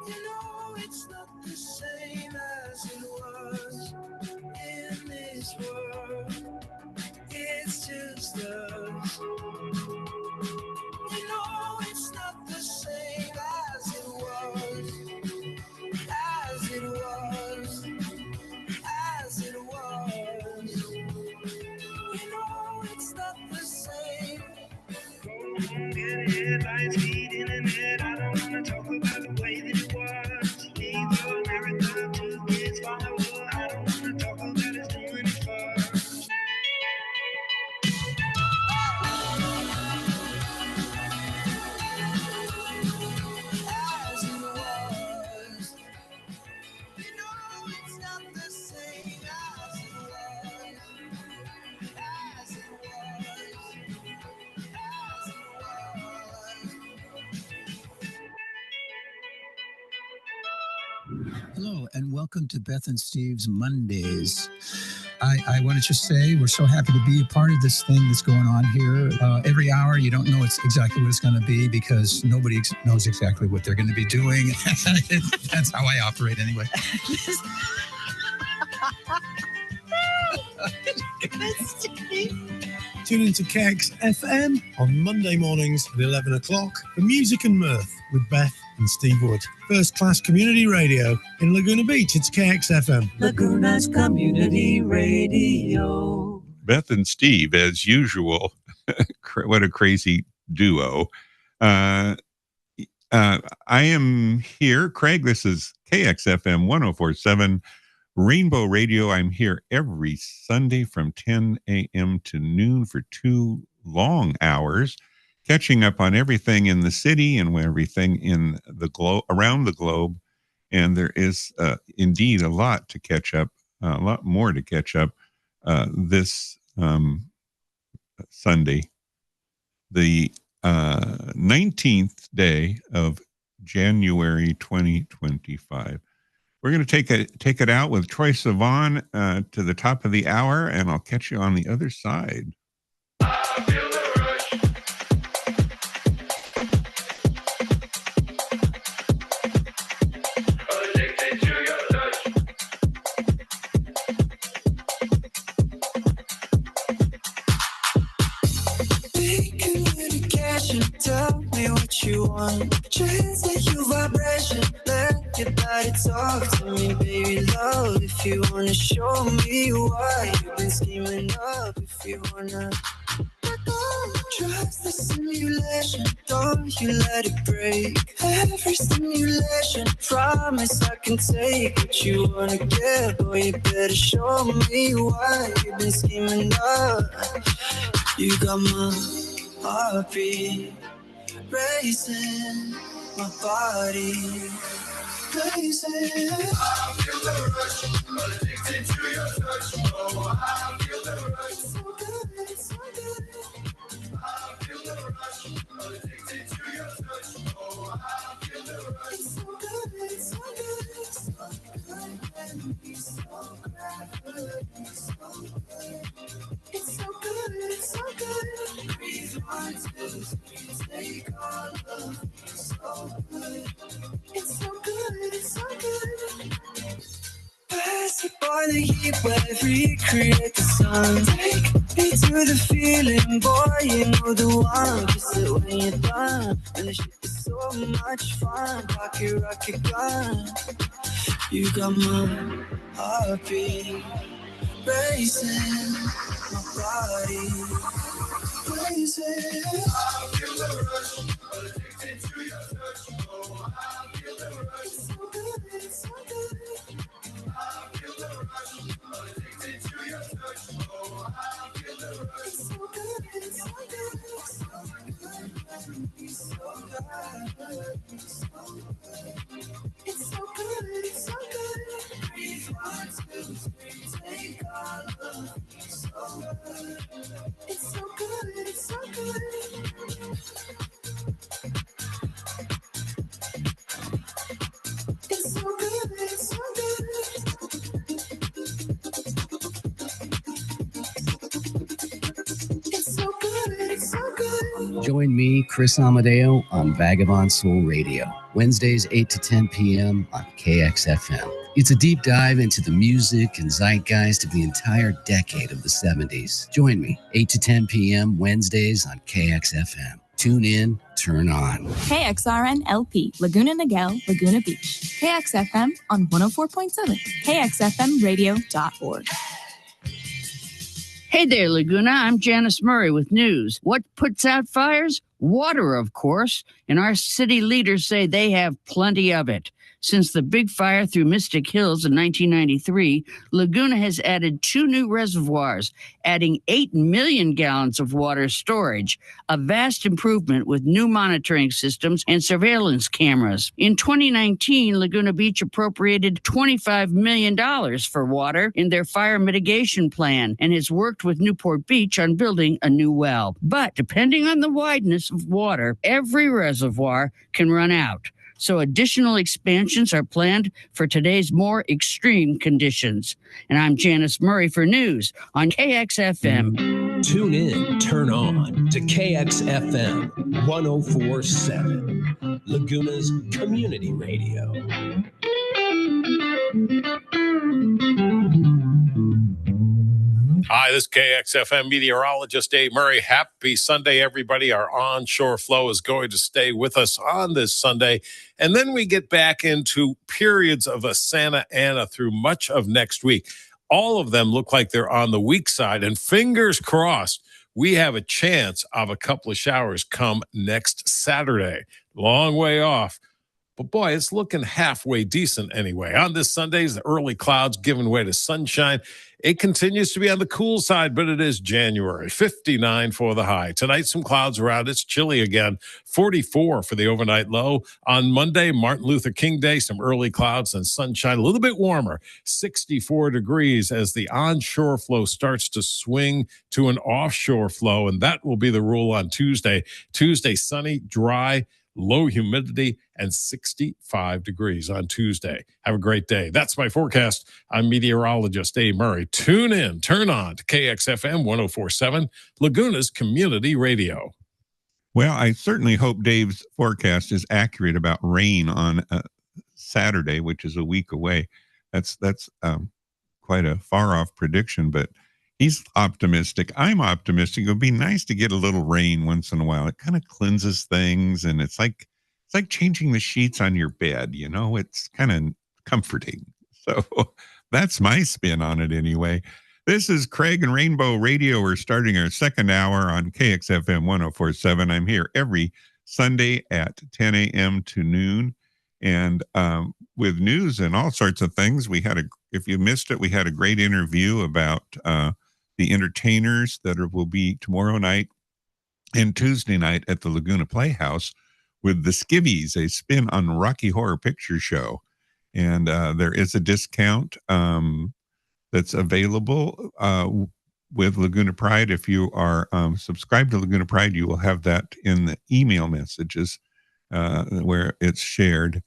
You know it's not the same as it was. In this world, it's just us. You know it's not the same as it was. As it was. As it was. You know it's not the same. Go home, get headlines, feed internet. I don't wanna talk about the way that it was. Leave America, 2 kids, follower. I don't wanna talk about us doing it first. As it was. You know it's not the same as it was. As it was. As it was. Hello, and welcome to Beth and Steve's Mondays. I want to just say we're so happy to be a part of this thing that's going on here. Every hour, you don't know exactly what it's going to be because nobody knows exactly what they're going to be doing. That's how I operate anyway. Tune into KXFM on Monday mornings at 11 o'clock for Music and Mirth with Beth and Steve Wood. First class community radio in Laguna Beach. It's KXFM. Laguna's Community Radio. Beth and Steve, as usual. What a crazy duo. I am here. Craig, this is KXFM 1047 Rainbow Radio. I'm here every Sunday from 10 a.m. to noon for 2 long hours, catching up on everything in the city and everything in the globe, around the globe. And there is indeed a lot to catch up, a lot more to catch up this Sunday, the 19th day of January 2025. We're going to take it out with Troye Sivan to the top of the hour, and I'll catch you on the other side. I feel the rush. Addicted to your touch. Take a little cash and tell me what you want. Transmit your vibration. Let your body talk to me, baby love. If you wanna show me why you've been scheming up, if you wanna trust the simulation, don't you let it break. Every stimulation, promise I can take what you wanna get. Boy, you better show me why you've been scheming up. You got my heartbeat racing, my body blazing. I feel the rush, addicted to your touch. Oh, I feel the rush. So good, so good. I feel the rush, addicted to your touch. Oh, I feel the rush. It's so good, so good. So good, baby, so good, so good. It's so good, so good. Breathe 1, 2, 3, take off. our love so good. It's so good, it's so good. Pass it by the heat wave, recreate the sun. Take me to the feeling, boy, you know the one. Kiss it when you're done, and the shit is so much fun. Rocket gun, you got my heartbeat racing, my body racing. I feel the rush, addicted to your touch. Oh, I feel the rush. It's so good, it's so good. I feel the rush, addicted to your touch. Oh, I feel the rush. It's so good, it's so good. It's so good, it's so good. It's so good, it's so good. Breathe 1, 2, 3, take our love. So good. It's so good, it's so good. It's so good, it's so good. It's so good, it's so good. Join me, Chris Amadeo, on Vagabond Soul Radio, Wednesdays 8 to 10 p.m. on KXFM. It's a deep dive into the music and zeitgeist of the entire decade of the 70s. Join me, 8 to 10 p.m. Wednesdays on KXFM. Tune in, turn on. KXRN LP, Laguna Niguel, Laguna Beach. KXFM on 104.7, KXFMradio.org. Hey there, Laguna. I'm Janice Murray with news. What puts out fires? Water, of course. And our city leaders say they have plenty of it. Since the big fire through Mystic Hills in 1993, Laguna has added 2 new reservoirs, adding 8 million gallons of water storage, a vast improvement with new monitoring systems and surveillance cameras. In 2019, Laguna Beach appropriated $25 million for water in their fire mitigation plan and has worked with Newport Beach on building a new well. But depending on the wideness of water, every reservoir can run out. So additional expansions are planned for today's more extreme conditions. And I'm Janice Murray for news on KXFM. Tune in, turn on to KXFM 104.7, Laguna's community radio. Hi, this is KXFM meteorologist Dave Murray. Happy Sunday, everybody. Our onshore flow is going to stay with us on this Sunday. And then we get back into periods of a Santa Ana through much of next week. All of them look like they're on the weak side. And fingers crossed, we have a chance of a couple of showers come next Saturday. Long way off. But boy, it's looking halfway decent anyway. On this Sunday, the early clouds giving way to sunshine. It continues to be on the cool side, but it is January. 59 for the high. Tonight, some clouds around. It's chilly again. 44 for the overnight low. On Monday, Martin Luther King Day, some early clouds and sunshine. A little bit warmer. 64 degrees as the onshore flow starts to swing to an offshore flow, and that will be the rule on Tuesday. Tuesday, sunny, dry, low humidity, and 65 degrees on Tuesday. Have a great day. That's my forecast. I'm meteorologist Dave Murray. Tune in, turn on to KXFM 104.7, Laguna's community radio. Well, I certainly hope Dave's forecast is accurate about rain on Saturday, which is a week away. That's quite a far-off prediction, but he's optimistic. I'm optimistic. It would be nice to get a little rain once in a while. It kind of cleanses things, and it's like changing the sheets on your bed. You know, it's kind of comforting. So that's my spin on it anyway. This is Craig and Rainbow Radio. We're starting our second hour on KXFM 104.7. I'm here every Sunday at 10 a.m. to noon, and with news and all sorts of things. If you missed it, we had a great interview about the entertainers that will be tomorrow night and Tuesday night at the Laguna Playhouse with the Skivvies, a spin on Rocky Horror Picture Show. And there is a discount that's available with Laguna Pride. If you are subscribed to Laguna Pride, you will have that in the email messages where it's shared.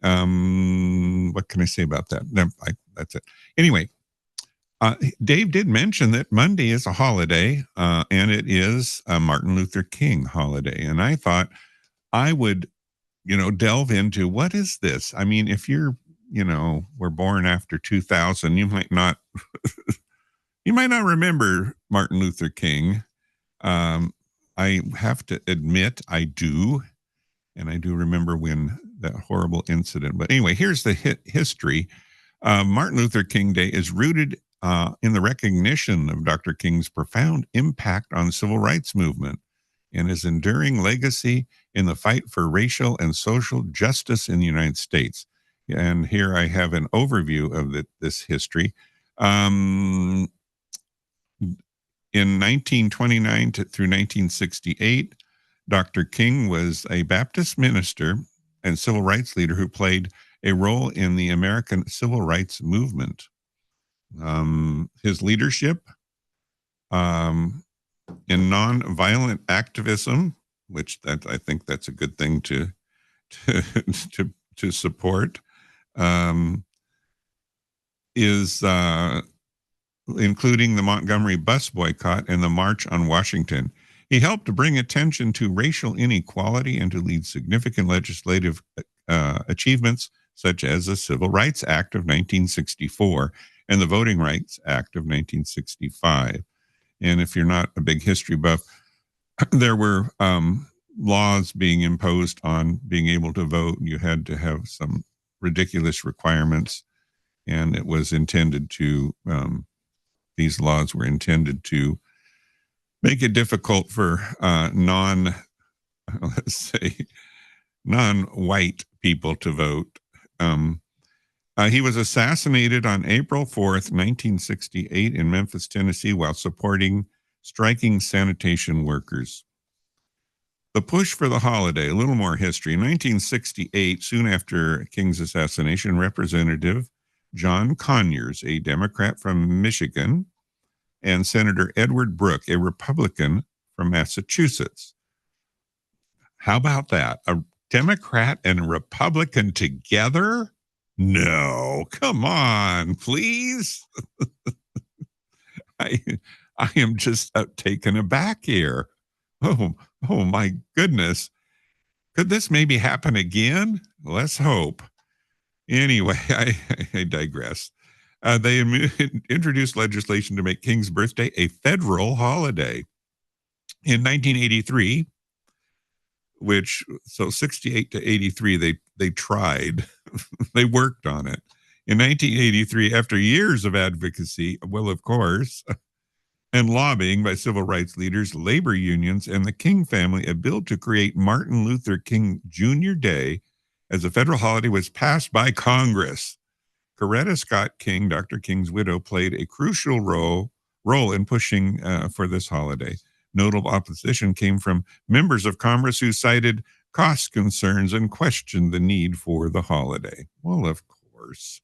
What can I say about that? No, that's it. Anyway, Dave did mention that Monday is a holiday, and it is a Martin Luther King holiday. And I thought I would, delve into what is this? I mean, if you're, were born after 2000, you might not remember Martin Luther King. I have to admit I do. And I do remember when that horrible incident. But anyway, here's the history. Martin Luther King Day is rooted in the recognition of Dr. King's profound impact on the civil rights movement and his enduring legacy in the fight for racial and social justice in the United States. And here I have an overview of this history. In 1929 through 1968, Dr. King was a Baptist minister and civil rights leader who played a role in the American civil rights movement. His leadership in nonviolent activism, which I think that's a good thing to support, is including the Montgomery bus boycott and the March on Washington. He helped to bring attention to racial inequality and to lead significant legislative achievements, such as the Civil Rights Act of 1964 and the Voting Rights Act of 1965. And if you're not a big history buff, there were laws being imposed on being able to vote. You had to have some ridiculous requirements, and it was intended to, these laws were intended to make it difficult for non-white people to vote. He was assassinated on April 4th, 1968 in Memphis, Tennessee, while supporting striking sanitation workers. The push for the holiday, a little more history. In 1968, soon after King's assassination, Representative John Conyers, a Democrat from Michigan, and Senator Edward Brooke, a Republican from Massachusetts. How about that? A Democrat and a Republican together? No, come on, please. I am just taken aback here. Oh my goodness. Could this maybe happen again? Let's hope. Anyway, I digress. They introduced legislation to make King's birthday a federal holiday. In 1983, so 68 to 83, they tried, they worked on it. In 1983, after years of advocacy, well, of course, and lobbying by civil rights leaders, labor unions, and the King family, a bill to create Martin Luther King Jr. Day as a federal holiday was passed by Congress. Coretta Scott King, Dr. King's widow, played a crucial role in pushing for this holiday. Notable opposition came from members of Congress who cited cost concerns and questioned the need for the holiday. Well, of course.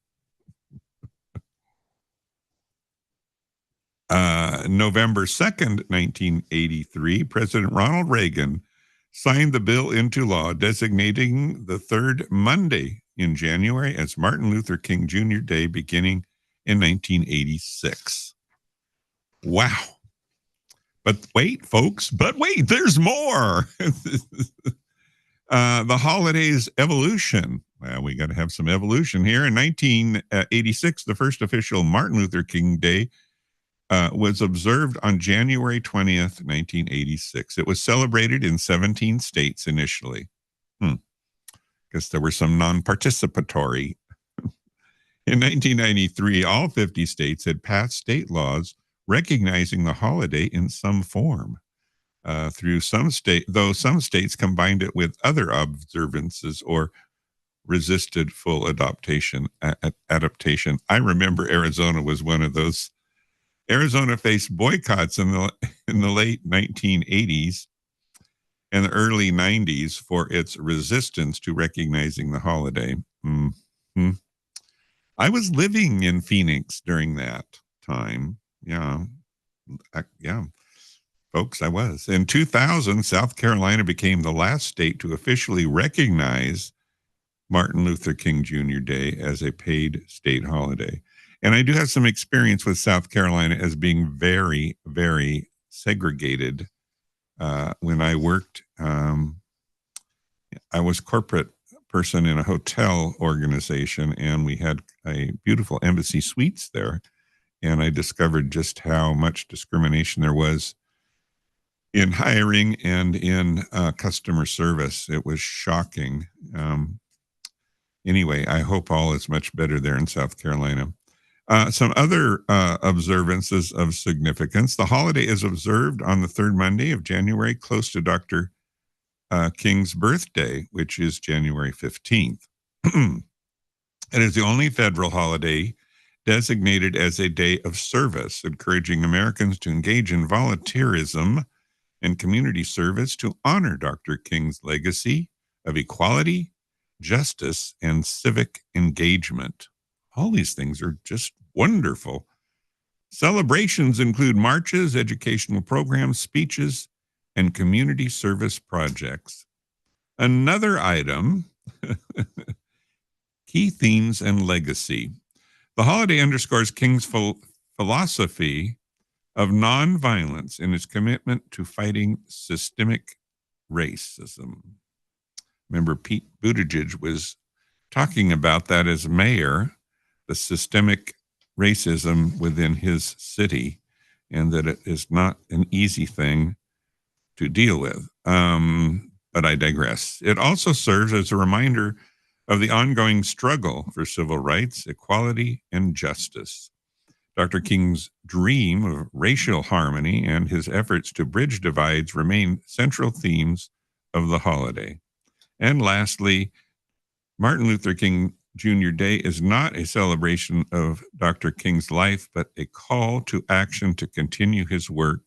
November 2nd, 1983, President Ronald Reagan signed the bill into law designating the third Monday in January as Martin Luther King Jr. Day beginning in 1986. Wow. But wait, folks, there's more. The holiday's evolution. Well, we got to have some evolution here. In 1986, the first official Martin Luther King Day was observed on January 20th, 1986. It was celebrated in 17 states initially. Guess there were some non-participatory. In 1993, all 50 states had passed state laws recognizing the holiday in some form. Though some states combined it with other observances or resisted full adaptation. I remember Arizona was one of those. Arizona faced boycotts in the late 1980s and the early 90s for its resistance to recognizing the holiday. I was living in Phoenix during that time. Yeah, folks, I was. In 2000, South Carolina became the last state to officially recognize Martin Luther King Jr. Day as a paid state holiday. And I do have some experience with South Carolina as being very, very segregated. When I worked I was corporate person in a hotel organization, and we had a beautiful Embassy Suites there. And I discovered just how much discrimination there was in hiring and in customer service. It was shocking. Anyway, I hope all is much better there in South Carolina. Some other observances of significance. The holiday is observed on the third Monday of January, close to Dr. King's birthday, which is January 15th. It is the only federal holiday designated as a day of service, encouraging Americans to engage in volunteerism and community service to honor Dr. King's legacy of equality, justice, and civic engagement. All these things are just wonderful. Celebrations include marches, educational programs, speeches, and community service projects. Another item, key themes and legacy. The holiday underscores King's philosophy of nonviolence and his commitment to fighting systemic racism. Remember, Pete Buttigieg was talking about that as mayor, the systemic racism within his city, and that it is not an easy thing to deal with. But I digress. It also serves as a reminder of the ongoing struggle for civil rights, equality, and justice. Dr. King's dream of racial harmony and his efforts to bridge divides remain central themes of the holiday. And lastly, Martin Luther King Jr. Day is not a celebration of Dr. King's life, but a call to action to continue his work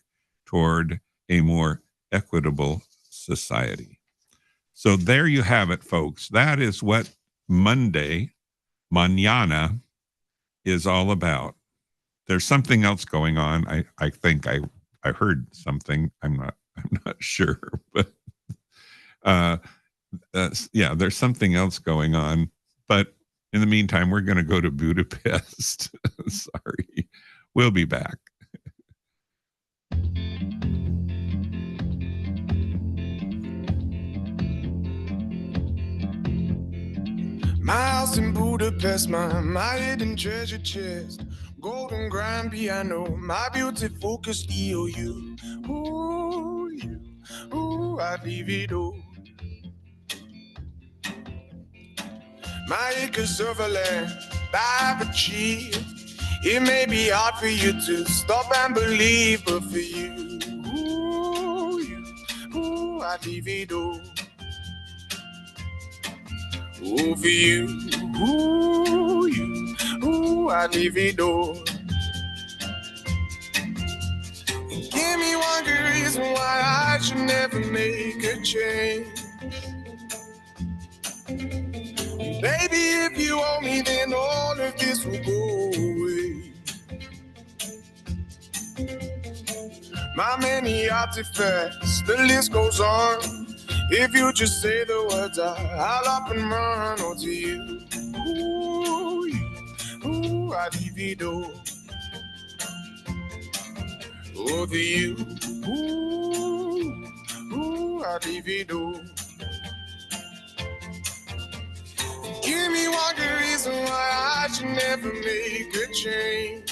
toward a more equitable society. So there you have it, folks. That is what Monday, mañana, is all about. There's something else going on. I think I heard something. I'm not sure, but yeah, there's something else going on. But in the meantime, we're going to go to Budapest. Sorry. We'll be back. My house in Budapest, my hidden treasure chest, golden grand piano, my beautiful Castillo, you, I'd leave it all. My acres of land I've achieved. It may be hard for you to stop and believe, but for you, I'd leave it all. Oh, for you, I'd leave it all. Give me one good reason why I should never make a change. Baby, if you owe me, then all of this will go away. My many artifacts, the list goes on. If you just say the words, I'll up and run. Oh, to you, I'd leave it all. Oh, to you, I'd leave it all. Give me one good reason why I should never make a change.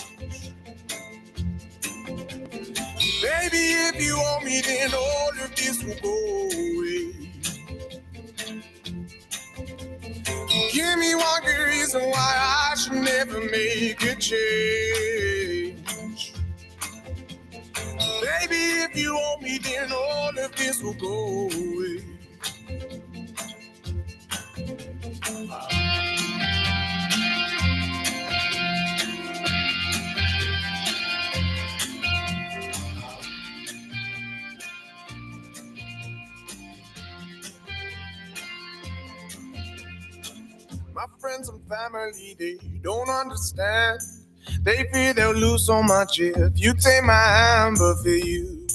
Baby, if you owe me, then all of this will go away. Give me one good reason why I should never make a change. Baby, if you owe me, then all of this will go away. My friends and family, they don't understand. They fear they'll lose so much if you take my hand, but for you,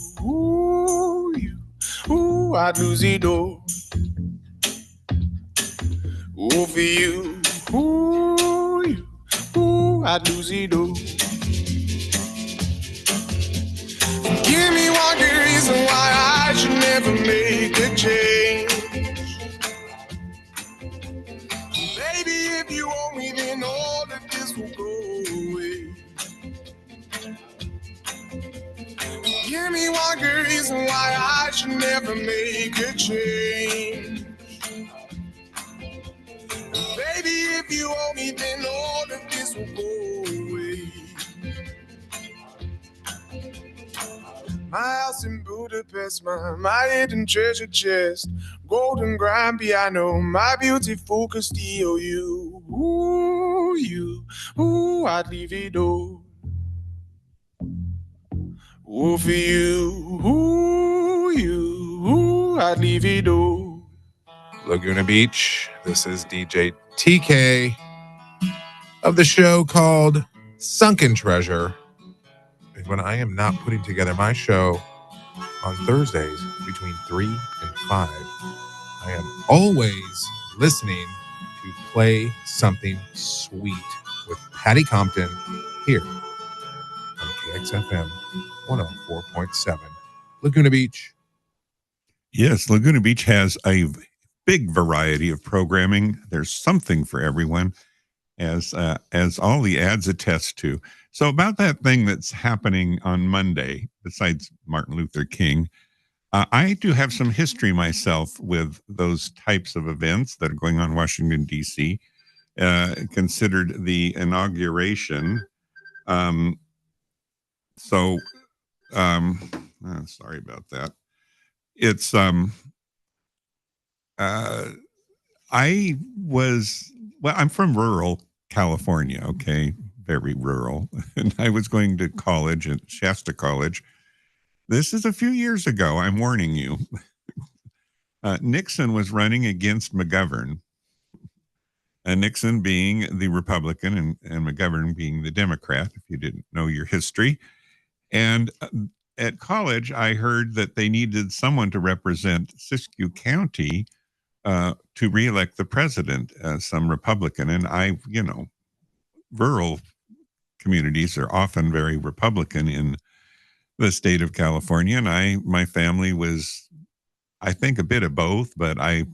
I'd lose it all. Oh, for you, I'd lose it all. Give me one good reason why I should never make a change. Baby, if you owe me, then all of this will go away. Give me one good reason why I should never make a change. Baby, if you owe me, then all of this will go away. My house in Budapest, my hidden treasure chest, golden grand piano, my beautiful Castillo, you, I'd leave it all. Ooh, for you, I'd leave it all. Laguna Beach, this is DJ TK of the show called Sunken Treasure. And when I am not putting together my show on Thursdays between 3 and 5, I am always listening to Play Something Sweet with Patty Compton here on KXFM 104.7 Laguna Beach. Yes, Laguna Beach has a big variety of programming. There's something for everyone, as all the ads attest to. So about that thing that's happening on Monday, besides Martin Luther King, I do have some history myself with those types of events that are going on in Washington, D.C., considered the inauguration. Sorry about that. It's I'm from rural California, okay, very rural, and I was going to college at Shasta College. This is a few years ago, I'm warning you. Nixon was running against McGovern, and Nixon being the Republican and McGovern being the Democrat, if you didn't know your history. And at college, I heard that they needed someone to represent Siskiyou County to reelect the president, some Republican. And rural communities are often very Republican in the state of California. And my family was, I think, a bit of both, but I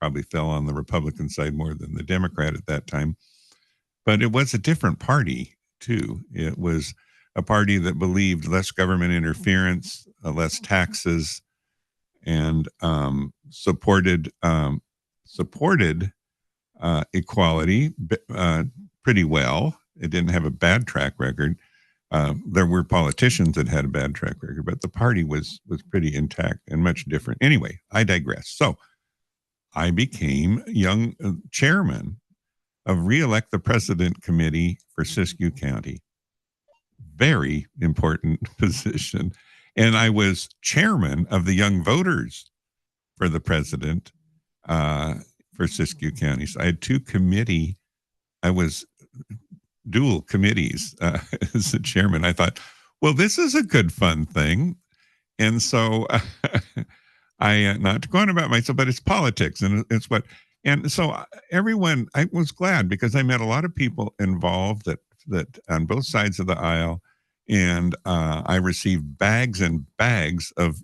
probably fell on the Republican side more than the Democrat at that time. But it was a different party, too. It was a party that believed less government interference, less taxes, and supported equality pretty well. It didn't have a bad track record. There were politicians that had a bad track record, but the party was pretty intact and much different. Anyway, I digress. So I became young chairman of Re-elect the President Committee for Siskiyou County. Very important position. And I was chairman of the Young Voters for the President for Siskiyou County. So I had I was dual committees as the chairman. I thought, well, this is a good fun thing. And so not going about myself, but it's politics, and it's what, and so everyone, I was glad because I met a lot of people involved that on both sides of the aisle, and I received bags and bags of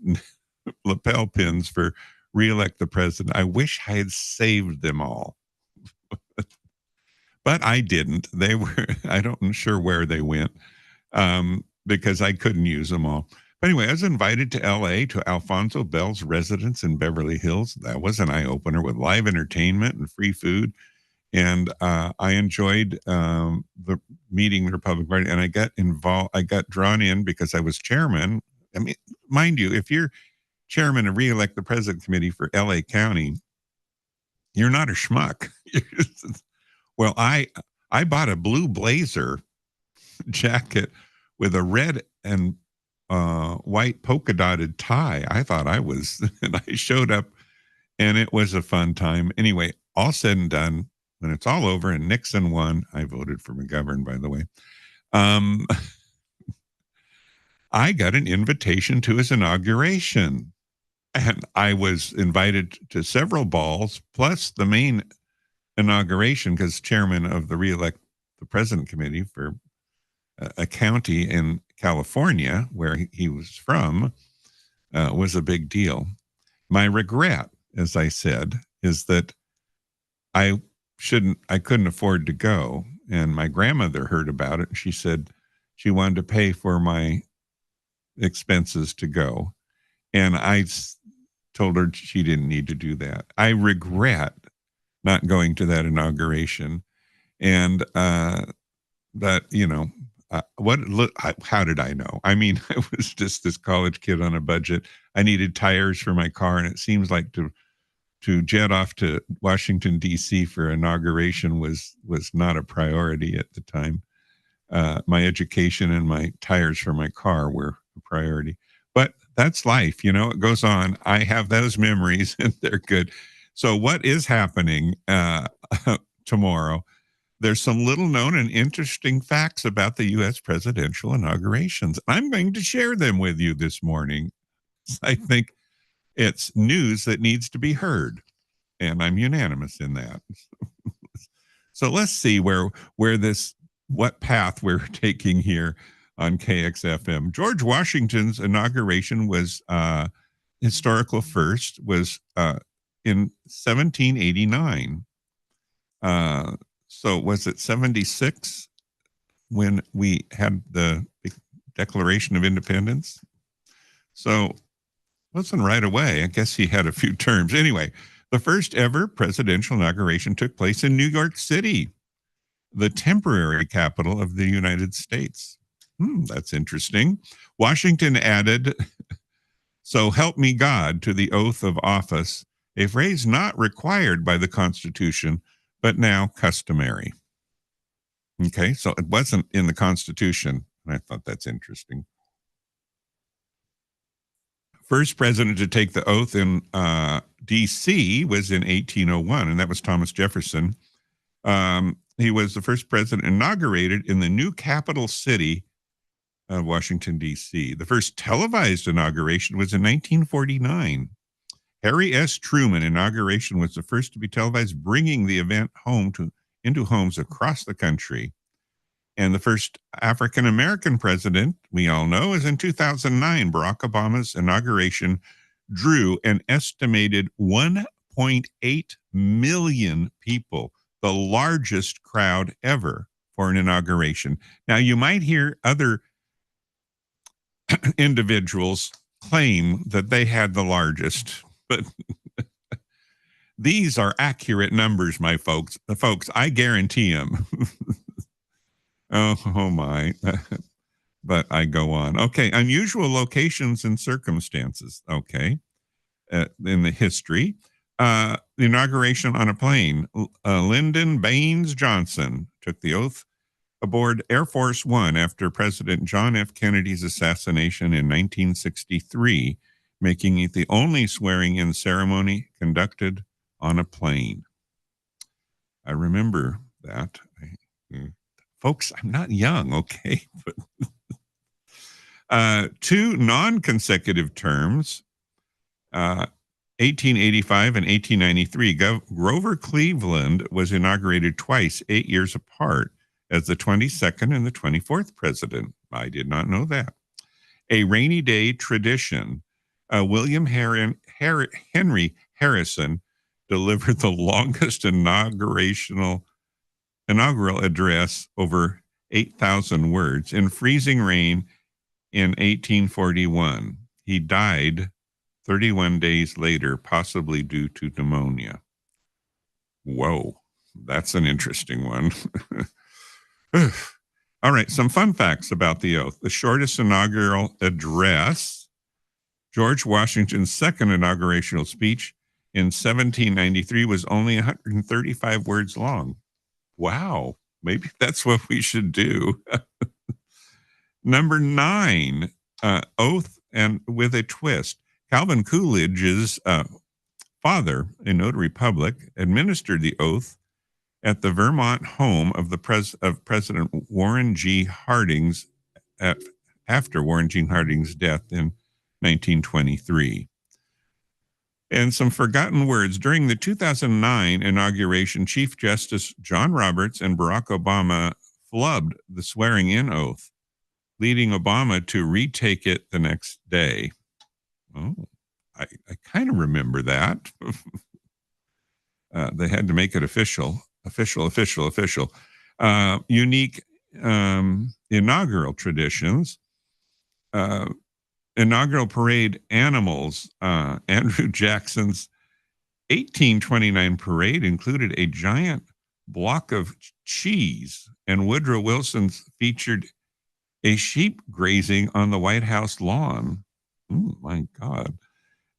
lapel pins for Re-elect the President. I wish I had saved them all, but I didn't. I'm sure where they went because I couldn't use them all. But anyway, I was invited to L.A. to Alfonso Bell's residence in Beverly Hills. That was an eye-opener with live entertainment and free food. And I enjoyed the meeting the Republican Party, and I got involved. I got drawn in because I was chairman. I mean, mind you, if you're chairman of Re-elect the President Committee for L.A. County, you're not a schmuck. Well, I bought a blue blazer jacket with a red and white polka dotted tie. I thought I was, and I showed up, and it was a fun time. Anyway, all said and done, when it's all over and Nixon won, I voted for McGovern, by the way. I got an invitation to his inauguration, and I was invited to several balls, plus the main inauguration, because chairman of the Re-elect the President Committee for a county in California where he was from was a big deal. My regret, as I said, is that I I couldn't afford to go. And my grandmother heard about it, and she said she wanted to pay for my expenses to go. And I told her she didn't need to do that. I regret not going to that inauguration. And that, how did I know? I mean, I was just this college kid on a budget. I needed tires for my car, and it seems like to jet off to Washington, D.C. for inauguration was not a priority at the time. My education and my tires for my car were a priority. But that's life, it goes on. I have those memories, and they're good. So what is happening tomorrow? There's some little known and interesting facts about the U.S. presidential inaugurations. I'm going to share them with you this morning. I think it's news that needs to be heard, and I'm unanimous in that. So let's see what path we're taking here on KXFM. George Washington's inauguration was historical first, was in 1789. So was it 76 when we had the Declaration of Independence? So wasn't right away. I guess he had a few terms. Anyway, the first ever presidential inauguration took place in New York City, the temporary capital of the United States. That's interesting. Washington added, "So help me God," to the oath of office, a phrase not required by the Constitution, but now customary. Okay, so it wasn't in the Constitution. And I thought that's interesting. First president to take the oath in D.C. was in 1801, and that was Thomas Jefferson. He was the first president inaugurated in the new capital city of Washington, D.C. The first televised inauguration was in 1949. Harry S. Truman inauguration was the first to be televised, bringing the event into homes across the country. And the first African-American president, we all know, is in 2009. Barack Obama's inauguration drew an estimated 1.8 million people, the largest crowd ever for an inauguration. Now, you might hear other individuals claim that they had the largest, but these are accurate numbers, my folks. I guarantee them. Oh my. But I go on. Okay, unusual locations and circumstances. Okay, in the history. The inauguration on a plane. Lyndon Baines Johnson took the oath aboard Air Force One after President John F. Kennedy's assassination in 1963, making it the only swearing-in ceremony conducted on a plane. I remember that. Folks, I'm not young, okay? Two non-consecutive terms, 1885 and 1893. Grover Cleveland was inaugurated twice, 8 years apart, as the 22nd and the 24th president. I did not know that. A rainy day tradition. William Henry Harrison delivered the longest inaugural address, over 8,000 words, in freezing rain in 1841. He died 31 days later, possibly due to pneumonia. Whoa, that's an interesting one. All right, some fun facts about the oath. The shortest inaugural address, George Washington's second inaugurational speech in 1793, was only 135 words long. Wow, maybe that's what we should do. Number 9, oath and with a twist. Calvin Coolidge's father, a notary public, administered the oath at the Vermont home of President Warren G. Harding's after Warren G. Harding's death in 1923. And some forgotten words. During the 2009 inauguration, Chief Justice John Roberts and Barack Obama flubbed the swearing-in oath, leading Obama to retake it the next day. Oh, I kind of remember that. They had to make it official. Official. Unique inaugural traditions. Inaugural parade animals. Andrew Jackson's 1829 parade included a giant block of cheese, and Woodrow Wilson's featured a sheep grazing on the White House lawn. Oh, my God.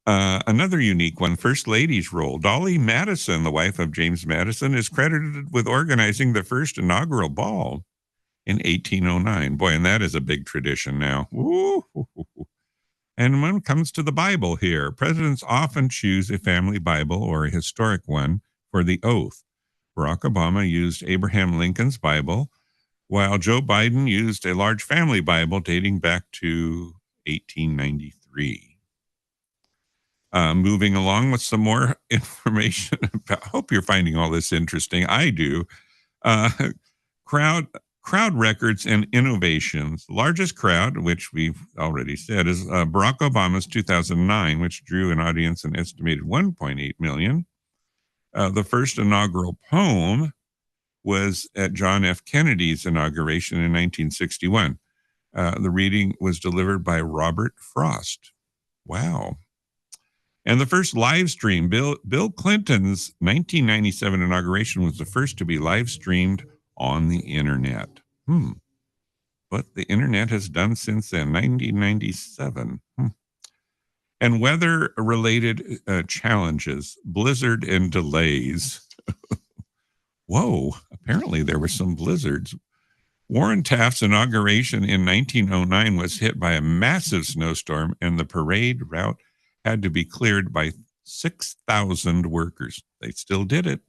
Another unique one, First Lady's role. Dolly Madison, the wife of James Madison, is credited with organizing the first inaugural ball in 1809. Boy, and that is a big tradition now. Ooh. And when it comes to the Bible here, presidents often choose a family Bible or a historic one for the oath. Barack Obama used Abraham Lincoln's Bible, while Joe Biden used a large family Bible dating back to 1893. Moving along with some more information about, I hope you're finding all this interesting. I do. Crowd records and innovations. Largest crowd, which we've already said, is Barack Obama's 2009, which drew an audience an estimated 1.8 million. The first inaugural poem was at John F. Kennedy's inauguration in 1961. The reading was delivered by Robert Frost. Wow. And the first live stream, Bill Clinton's 1997 inauguration was the first to be live streamed on the internet. What the internet has done since then, 1997. And weather-related challenges, blizzard and delays. Whoa, apparently there were some blizzards. Warren Taft's inauguration in 1909 was hit by a massive snowstorm, and the parade route had to be cleared by 6,000 workers. They still did it.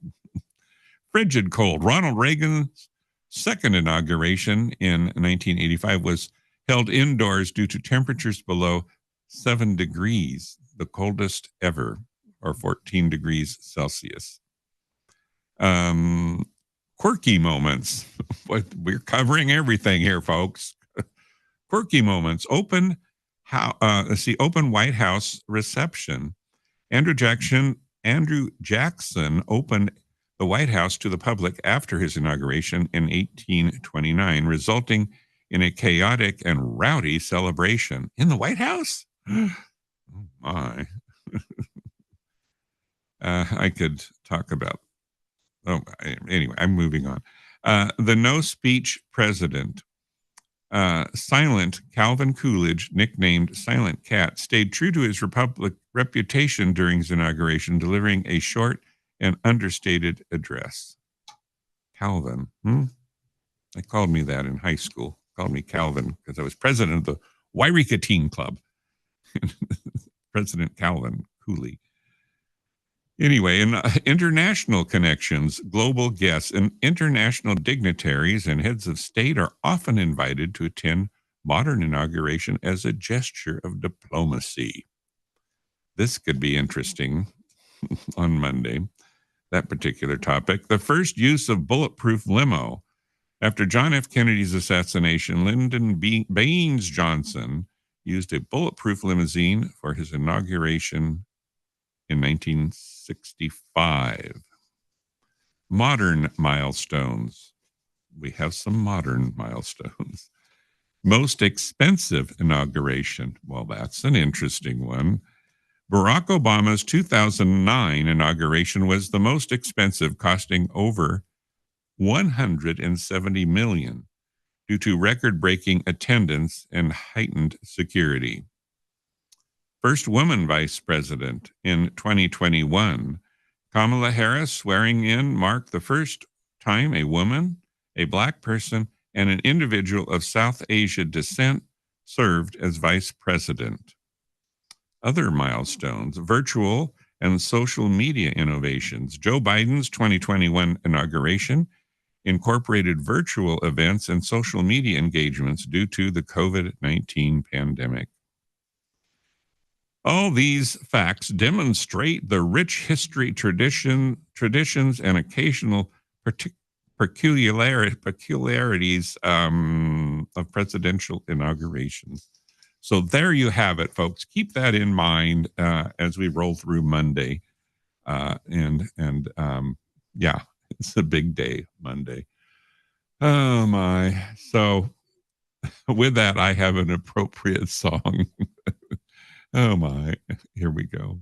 Frigid cold. Ronald Reagan's second inauguration in 1985 was held indoors due to temperatures below 7 degrees, the coldest ever, or 14 degrees Celsius. Quirky moments. We're covering everything here, folks. Quirky moments. Open White House reception. Andrew Jackson opened the White House to the public after his inauguration in 1829, resulting in a chaotic and rowdy celebration in the White House. Oh my. I could talk about. Anyway, I'm moving on. The no speech president. Silent Calvin Coolidge, nicknamed Silent Cat, stayed true to his reputation during his inauguration, delivering a short and understated address. Calvin. They called me that in high school. Called me Calvin because I was president of the Wairika Teen Club. President Calvin Cooley. Anyway, in international connections, global guests and international dignitaries and heads of state are often invited to attend modern inauguration as a gesture of diplomacy. This could be interesting on Monday, that particular topic. The first use of bulletproof limo. After John F. Kennedy's assassination, Lyndon Baines Johnson used a bulletproof limousine for his inauguration in 1965. Modern milestones. We have some modern milestones. Most expensive inauguration. Well, that's an interesting one. Barack Obama's 2009 inauguration was the most expensive, costing over $170 million due to record-breaking attendance and heightened security. First woman vice president in 2021, Kamala Harris swearing in marked the first time a woman, a Black person, and an individual of South Asia descent served as vice president. Other milestones, virtual and social media innovations. Joe Biden's 2021 inauguration incorporated virtual events and social media engagements due to the COVID-19 pandemic. All these facts demonstrate the rich history, traditions, and occasional peculiarities of presidential inaugurations. So there you have it, folks. Keep that in mind as we roll through Monday. Yeah, It's a big day, Monday. Oh my. So with that, I have an appropriate song. Oh my. Here we go.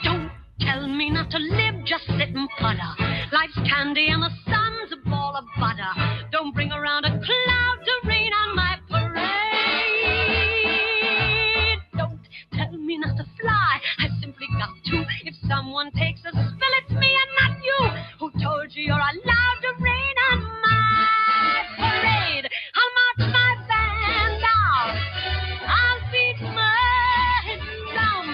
Don't tell me not to live, just sit and putter. Life's candy and the sun's a ball of butter. Don't bring around a cloud to rain on my parade. Don't tell me not to fly, I simply got to. If someone takes a spill, it's me and not you. Who told you you're allowed to rain on my parade? I'll march my band out, I'll beat my drum,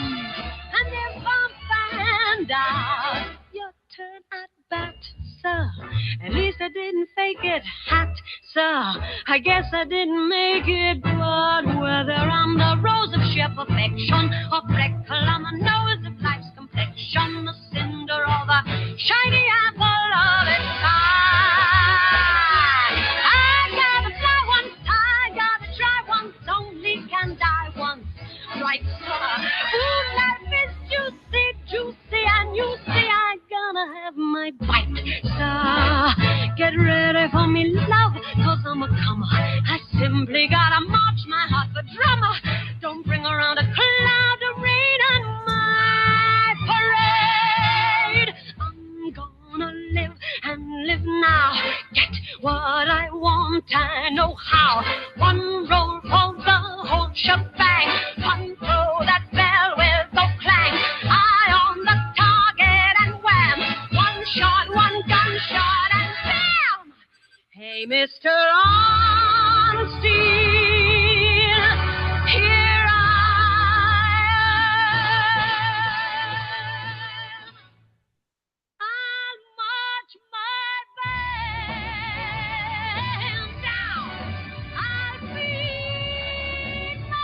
and if I'm found out, your turn at bat, sir. At least I didn't fake it, hat, sir. I guess I didn't make it, but whether I'm the rose of sheer perfection or freckle on the nose of life's complexion, the cinder or the shiny apple of its eye, I gotta fly once, I gotta try once, only can die once, right, sir? Ooh, life is juicy, juicy, and you see I'm gonna have my bite, sir. Get ready for me, love, cause I'm a comer. I simply gotta march my heart for drummer. Don't bring around a cloud to rain on my parade. I'm gonna live and live now. Get what I want, I know how. One roll for the whole shebang. One throw that bell with no clang. Eye on the target and wham. One shot, one gunshot and bam. Hey, Mr. On Steel, here I am. I'll march my band down. I'll beat my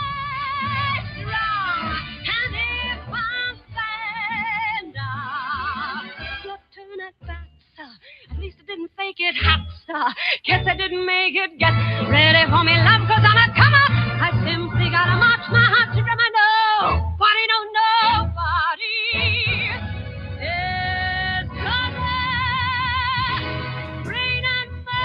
drum. And if I'm found out, your turn at bat, sir. At least I didn't fake it, hat, sir. Guess I didn't make it. Get ready for me, love, cause I'm a comer. I simply gotta march my heart to drum. I know. Nobody, no, nobody is gonna rain on my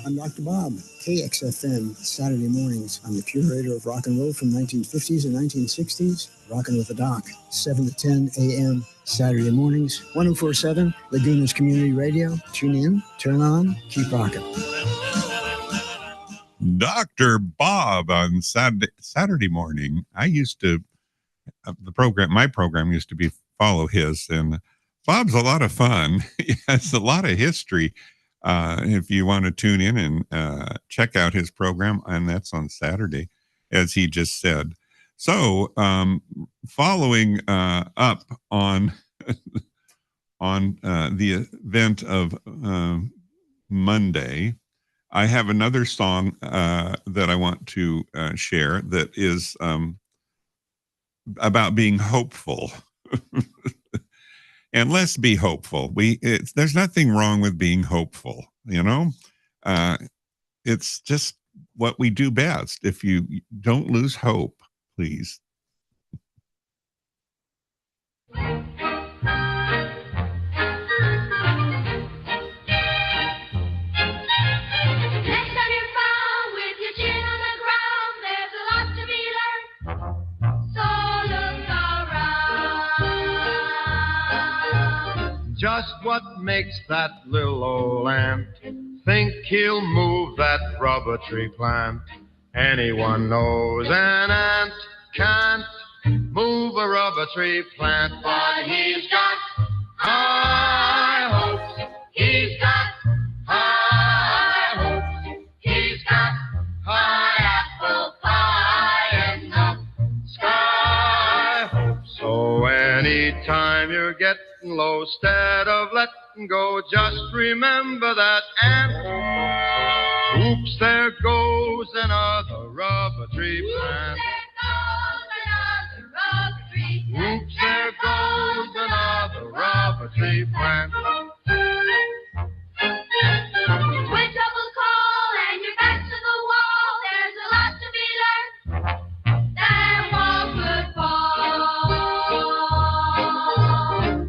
I'm Dr. Bob, KXFM, Saturday mornings. I'm the curator of rock and roll from 1950s and 1960s. Rockin' with the Doc, 7 to 10 a.m. Saturday mornings, 104.7 Laguna's Community Radio. Tune in, turn on, keep rocking. Dr. Bob on Saturday morning. I used to, my program used to be follow his, and Bob's a lot of fun. He has a lot of history. If you want to tune in and check out his program, and that's on Saturday, as he just said. So, following up on the event of Monday, I have another song that I want to share that is about being hopeful. And let's be hopeful. There's nothing wrong with being hopeful, you know? It's just what we do best. If you don't lose hope, please. Just what makes that little old ant think he'll move that rubber tree plant? Anyone knows an ant can't move a rubber tree plant, but he's got high hopes. He's got high hopes. He's got high apple pie in the sky hopes. So anytime you're getting low, instead of letting go, just remember that ant. Oops, there goes another rubber tree plant. emergency plan. When troubles call and you're back to the wall, there's a lot to be learned. That wall could fall.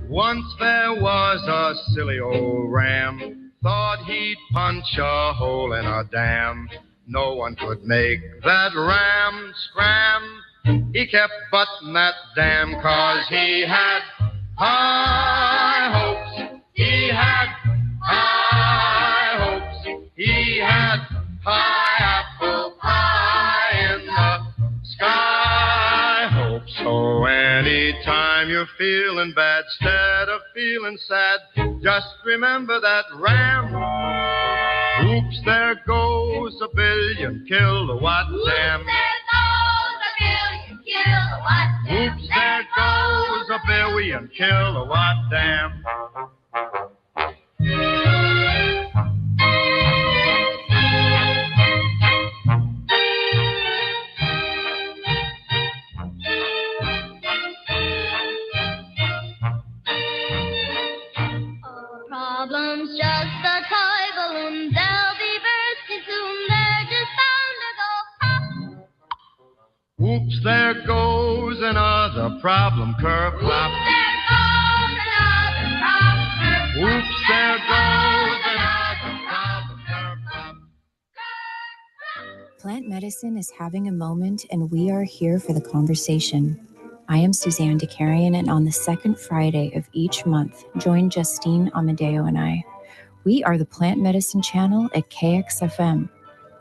Once there was a silly old ram, thought he'd punch a hole in a dam. No one could make that ram scram. He kept butting that dam 'cause he had high hopes. He had high hopes. He had high apple pie in the sky hopes. So anytime you're feeling bad, instead of feeling sad, just remember that ram. Oops, there goes a billion kilowatt dam. Oops, there goes a billion kilowatt dam. Problems just a toy balloon. They'll be bursting soon. They're just bound to go pop. Oops, there goes another problem curve flop. There goes another problem. Oops, there goes another problem curve flop. Plant medicine is having a moment, and we are here for the conversation. I am Suzanne DeCarian, and on the second Friday of each month, join Justine Amadeo and I. We are the Plant Medicine Channel at KXFM.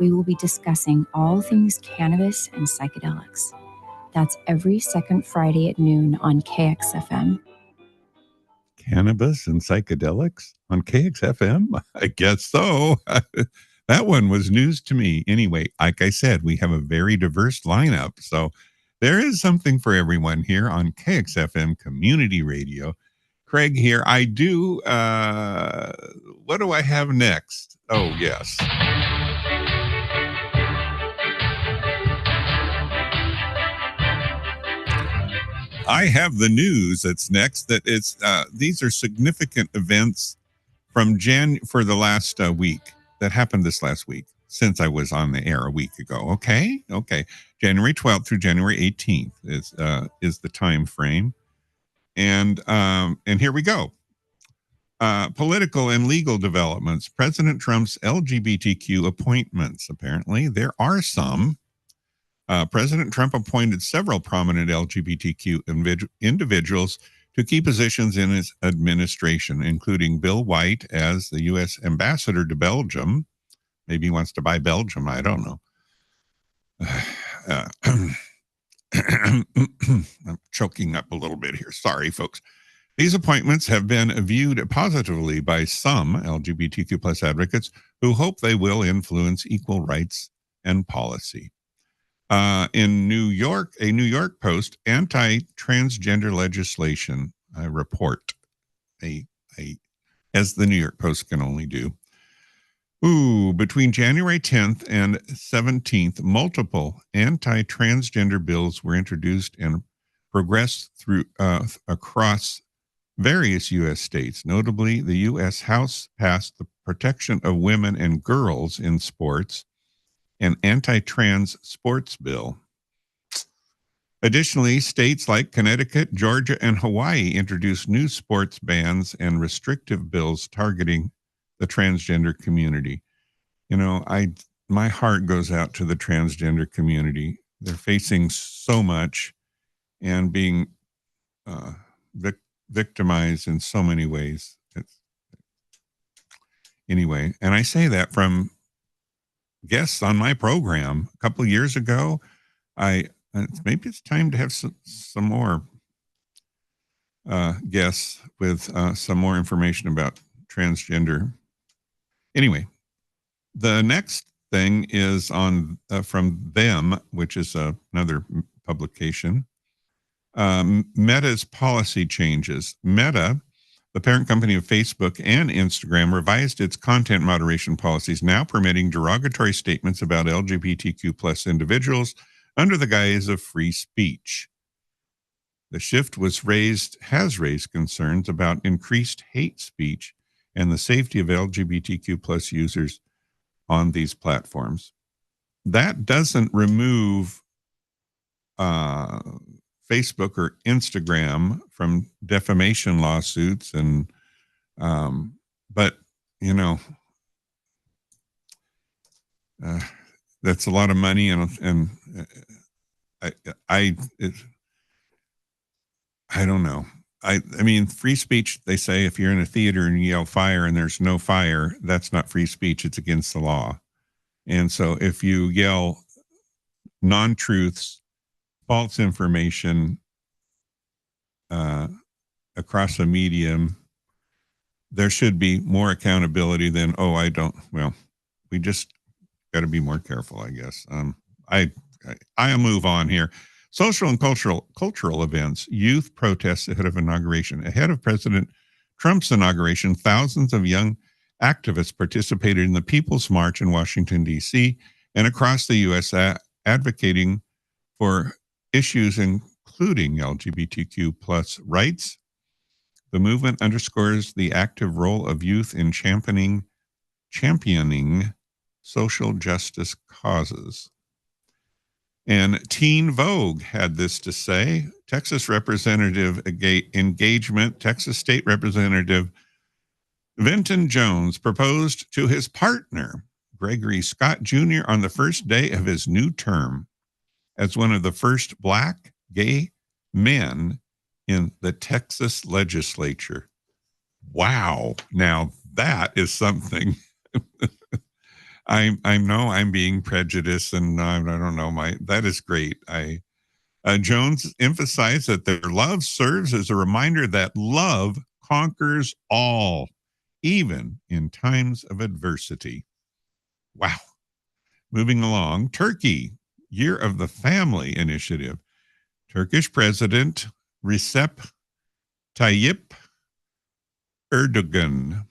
We will be discussing all things cannabis and psychedelics. That's every second Friday at noon on KXFM. Cannabis and psychedelics on KXFM? I guess so. That one was news to me. Anyway, like I said, we have a very diverse lineup. So there is something for everyone here on KXFM Community Radio. Craig here. I do, what do I have next? Oh, yes. I have the news that's next. That it's these are significant events from for the last week that happened this last week since I was on the air a week ago. Okay. January 12th through January 18th is the time frame, and here we go. Political and legal developments. President Trump's LGBTQ appointments. Apparently, there are some. President Trump appointed several prominent LGBTQ individuals to key positions in his administration, including Bill White as the U.S. ambassador to Belgium. Maybe he wants to buy Belgium. I don't know. I'm choking up a little bit here. Sorry, folks. These appointments have been viewed positively by some LGBTQ plus advocates who hope they will influence equal rights and policy. In New York, a New York Post anti-transgender legislation report, as the New York Post can only do. Between January 10th and 17th, multiple anti-transgender bills were introduced and progressed through across various U.S. states. Notably, the U.S. House passed the Protection of Women and Girls in Sports, an anti-trans sports bill. Additionally, states like Connecticut, Georgia, and Hawaii introduced new sports bans and restrictive bills targeting the transgender community. You know, my heart goes out to the transgender community. They're facing so much and being victimized in so many ways. Anyway, and I say that from guests on my program a couple of years ago. Maybe it's time to have some more guests with some more information about transgender. Anyway, the next thing is on from Them, which is another publication. Meta's policy changes. Meta, the parent company of Facebook and Instagram, revised its content moderation policies, now permitting derogatory statements about LGBTQ plus individuals under the guise of free speech. The shift has raised concerns about increased hate speech and the safety of LGBTQ plus users on these platforms. That doesn't remove Facebook or Instagram from defamation lawsuits, and but you know, that's a lot of money, and I don't know. I mean, free speech, they say if you're in a theater and you yell fire and there's no fire, that's not free speech. It's against the law. And so if you yell non-truths, false information across a medium, there should be more accountability than, we just got to be more careful, I guess. I'll move on here. Social and cultural events, youth protests ahead of inauguration. Ahead of President Trump's inauguration, thousands of young activists participated in the People's March in Washington, D.C. and across the U.S. Advocating for issues including LGBTQ plus rights. The movement underscores the active role of youth in championing social justice causes. And Teen Vogue had this to say. Texas Representative engagement, Texas State Representative Vinton Jones proposed to his partner, Gregory Scott Jr., on the first day of his new term as one of the first Black gay men in the Texas legislature. Wow. Now that is something. I know I'm being prejudiced, and I don't know, that is great. Jones emphasized that their love serves as a reminder that love conquers all, even in times of adversity. Wow. Moving along, Turkey, Year of the Family Initiative. Turkish President Recep Tayyip Erdogan,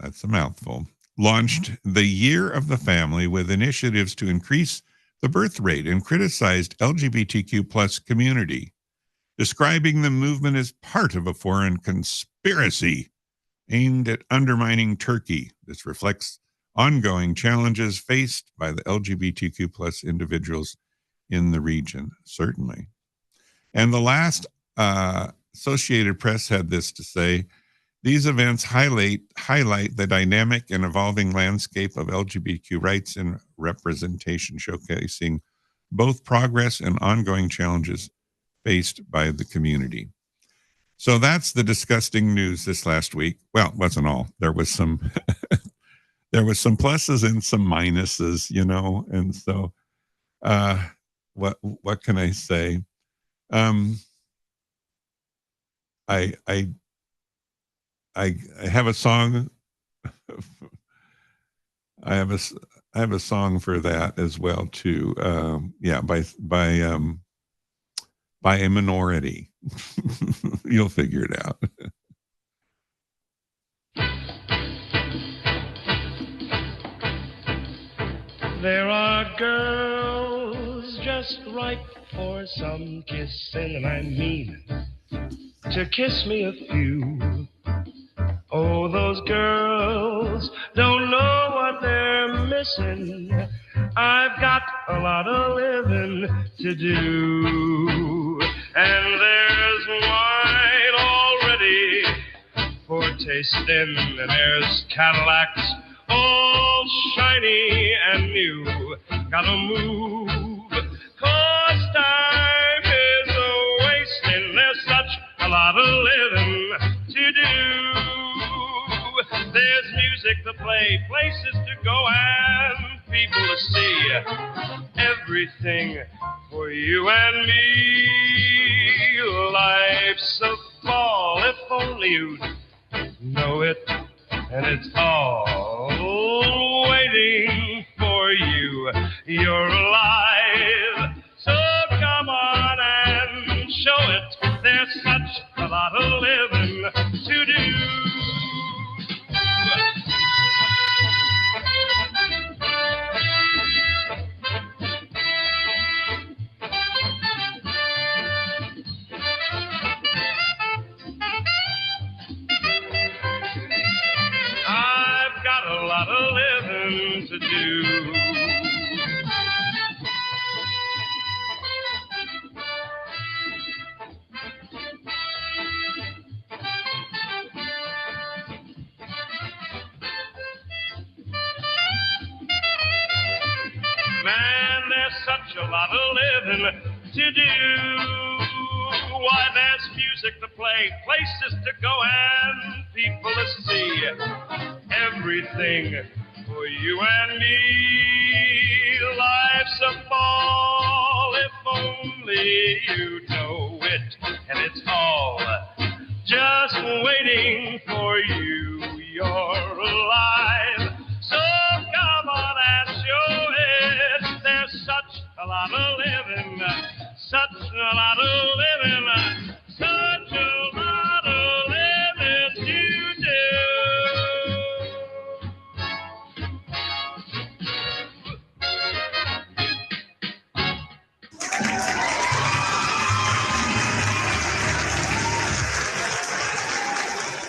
that's a mouthful, launched the Year of the Family with initiatives to increase the birth rate and criticized LGBTQ plus community, describing the movement as part of a foreign conspiracy aimed at undermining Turkey. This reflects ongoing challenges faced by the LGBTQ plus individuals in the region, certainly. And the last Associated Press had this to say: these events highlight the dynamic and evolving landscape of LGBTQ rights and representation, showcasing both progress and ongoing challenges faced by the community. So that's the disgusting news this last week. Well, it wasn't all. There was some there was some pluses and some minuses, and so what can I say? I have a song. I have a song for that as well too. By a minority. You'll figure it out. There are girls just right for some kissing, and I mean to kiss me a few. Oh, those girls don't know what they're missing. I've got a lot of living to do. And there's wine already for tasting, and there's Cadillacs all shiny and new. Gotta move, 'cause time is a-wasting. There's such a lot of living to do. There's music to play, places to go, and people to see. Everything for you and me. Life's a ball, if only you'd know it. And it's all waiting for you. You're alive, so come on and show it. There's such a lot of living to do. a lot of living to do. Why, there's music to play, places to go, and people to see. Everything for you and me. Life's a ball if only you know it, and it's all just waiting for you. You're alive, so come on and show it. There's such a lot of living, such a lot of living, such a lot of living to do.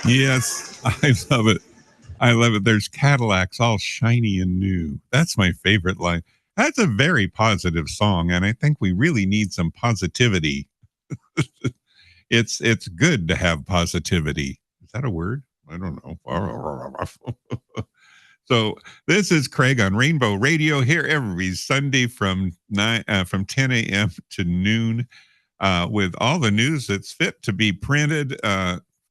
Yes, I love it. I love it. There's Cadillacs all shiny and new. That's my favorite line. That's a very positive song, and I think we really need some positivity. It's good to have positivity. Is that a word? I don't know. So this is Craig on Rainbow Radio here every Sunday from 10 a.m. to noon with all the news that's fit to be printed,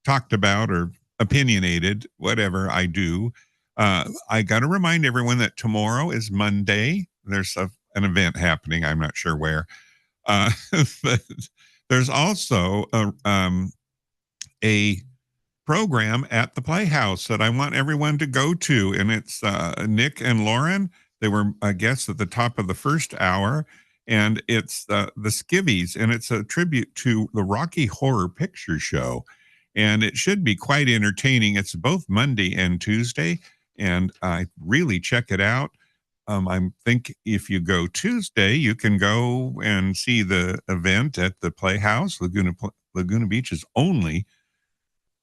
talked about, or opinionated, whatever I do. I got to remind everyone that tomorrow is Monday. There's an event happening. I'm not sure where. But there's also a program at the Playhouse that I want everyone to go to. And it's Nick and Lauren. They were guests at the top of the first hour. And it's the Skivvies. And it's a tribute to the Rocky Horror Picture Show. And it should be quite entertaining. It's both Monday and Tuesday. And I really check it out. I think if you go Tuesday, you can go and see the event at the Playhouse, Laguna Beach's only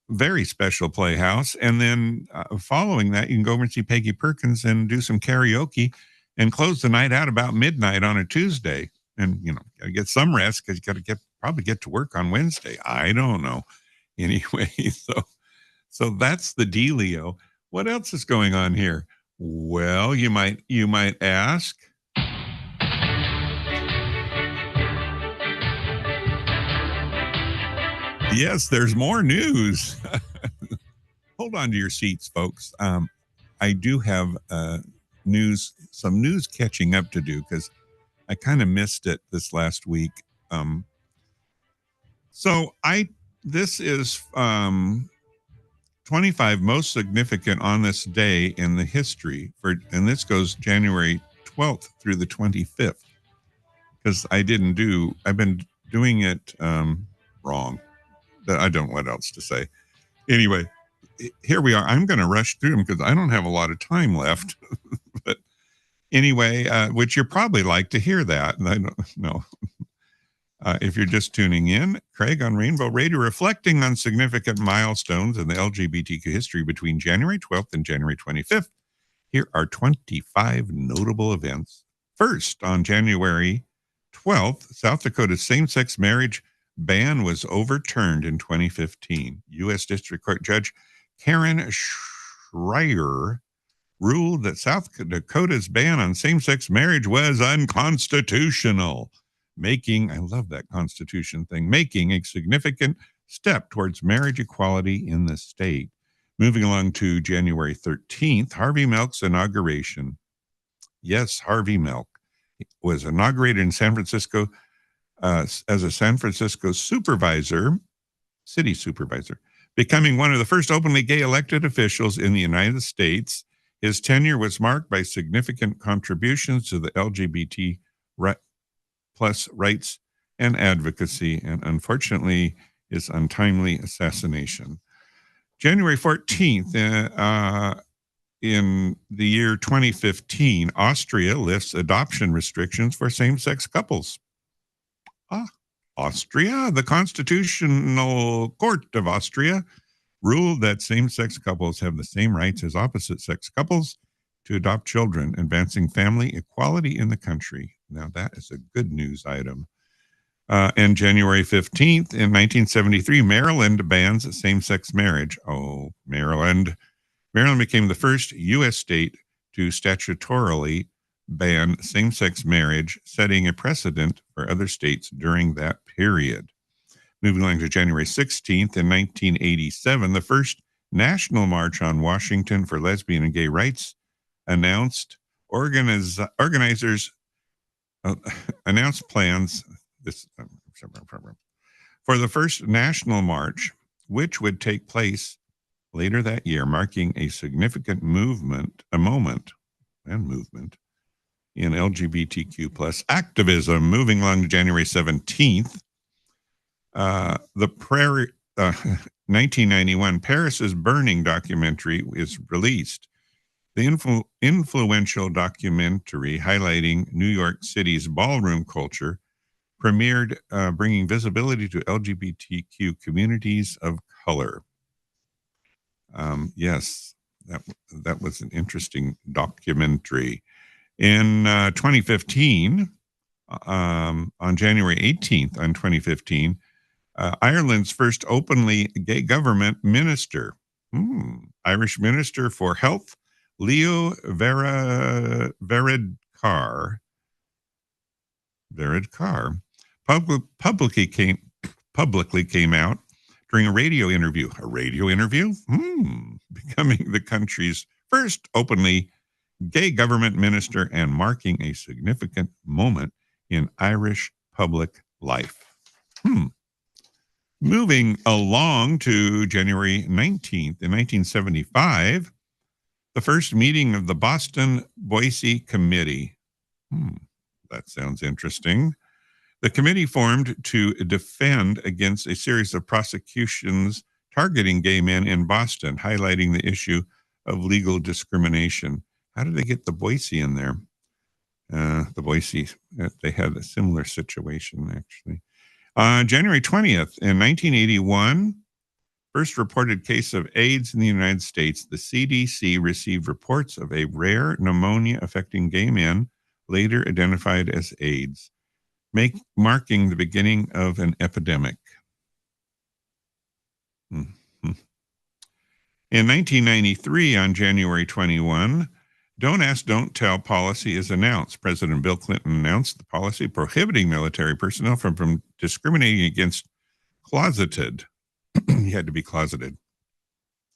very special playhouse. And then following that, you can go over and see Peggy Perkins and do some karaoke and close the night out about midnight on a Tuesday. And, you know, gotta get some rest because you got to probably get to work on Wednesday. I don't know. Anyway, so that's the dealio. What else is going on here? Well, you might ask. Yes, there's more news. Hold on to your seats, folks. I do have some news catching up to do because I kind of missed it this last week. This is 25 most significant on this day in the history and this goes January 12th through the 25th because I've been doing it wrong. I don't know what else to say. Anyway, here we are. I'm going to rush through them because I don't have a lot of time left. But anyway, which you're probably like to hear that. And I don't know. If you're just tuning in, Craig on Rainbow Radio, reflecting on significant milestones in the LGBTQ history between January 12th and January 25th. Here are 25 notable events. First, on January 12th, South Dakota's same-sex marriage ban was overturned in 2015. U.S. District Court Judge Karen Schreier ruled that South Dakota's ban on same-sex marriage was unconstitutional, I love that Constitution thing, making a significant step towards marriage equality in the state. Moving along to January 13th, Harvey Milk's inauguration. Yes, Harvey Milk was inaugurated in San Francisco as a San Francisco city supervisor, becoming one of the first openly gay elected officials in the United States. His tenure was marked by significant contributions to the LGBT plus rights and advocacy, and unfortunately, his untimely assassination. January 14th, in the year 2015, Austria lifts adoption restrictions for same-sex couples. Austria, the Constitutional Court of Austria, ruled that same-sex couples have the same rights as opposite-sex couples to adopt children, advancing family equality in the country. Now, that is a good news item. And January 15th, in 1973, Maryland bans same-sex marriage. Oh, Maryland. Maryland became the first U.S. state to statutorily ban same-sex marriage, setting a precedent for other states during that period. Moving along to January 16th in 1987, the first National March on Washington for Lesbian and Gay Rights announced organizers announced plans for the first national march, which would take place later that year, marking a significant moment in LGBTQ plus activism. Moving along to January 17th, the 1991 Paris is Burning documentary is released. The influential documentary highlighting New York City's ballroom culture premiered, bringing visibility to LGBTQ communities of color. Yes, that was an interesting documentary. In 2015, on January 18th, on 2015, Ireland's first openly gay government minister, Irish Minister for Health, Leo Varadkar, publicly came out during a radio interview. Becoming the country's first openly gay government minister and marking a significant moment in Irish public life. Moving along to January 19th, in 1975, the first meeting of the Boston-Boise Committee. That sounds interesting. The committee formed to defend against a series of prosecutions targeting gay men in Boston, highlighting the issue of legal discrimination. How did they get the Boise in there? The Boise, they had a similar situation, actually. January 20th, in 1981, first reported case of AIDS in the United States. The CDC received reports of a rare pneumonia affecting gay men, later identified as AIDS, marking the beginning of an epidemic. In 1993, on January 21, Don't Ask, Don't Tell policy is announced. President Bill Clinton announced the policy prohibiting military personnel from discriminating against closeted, you had to be closeted,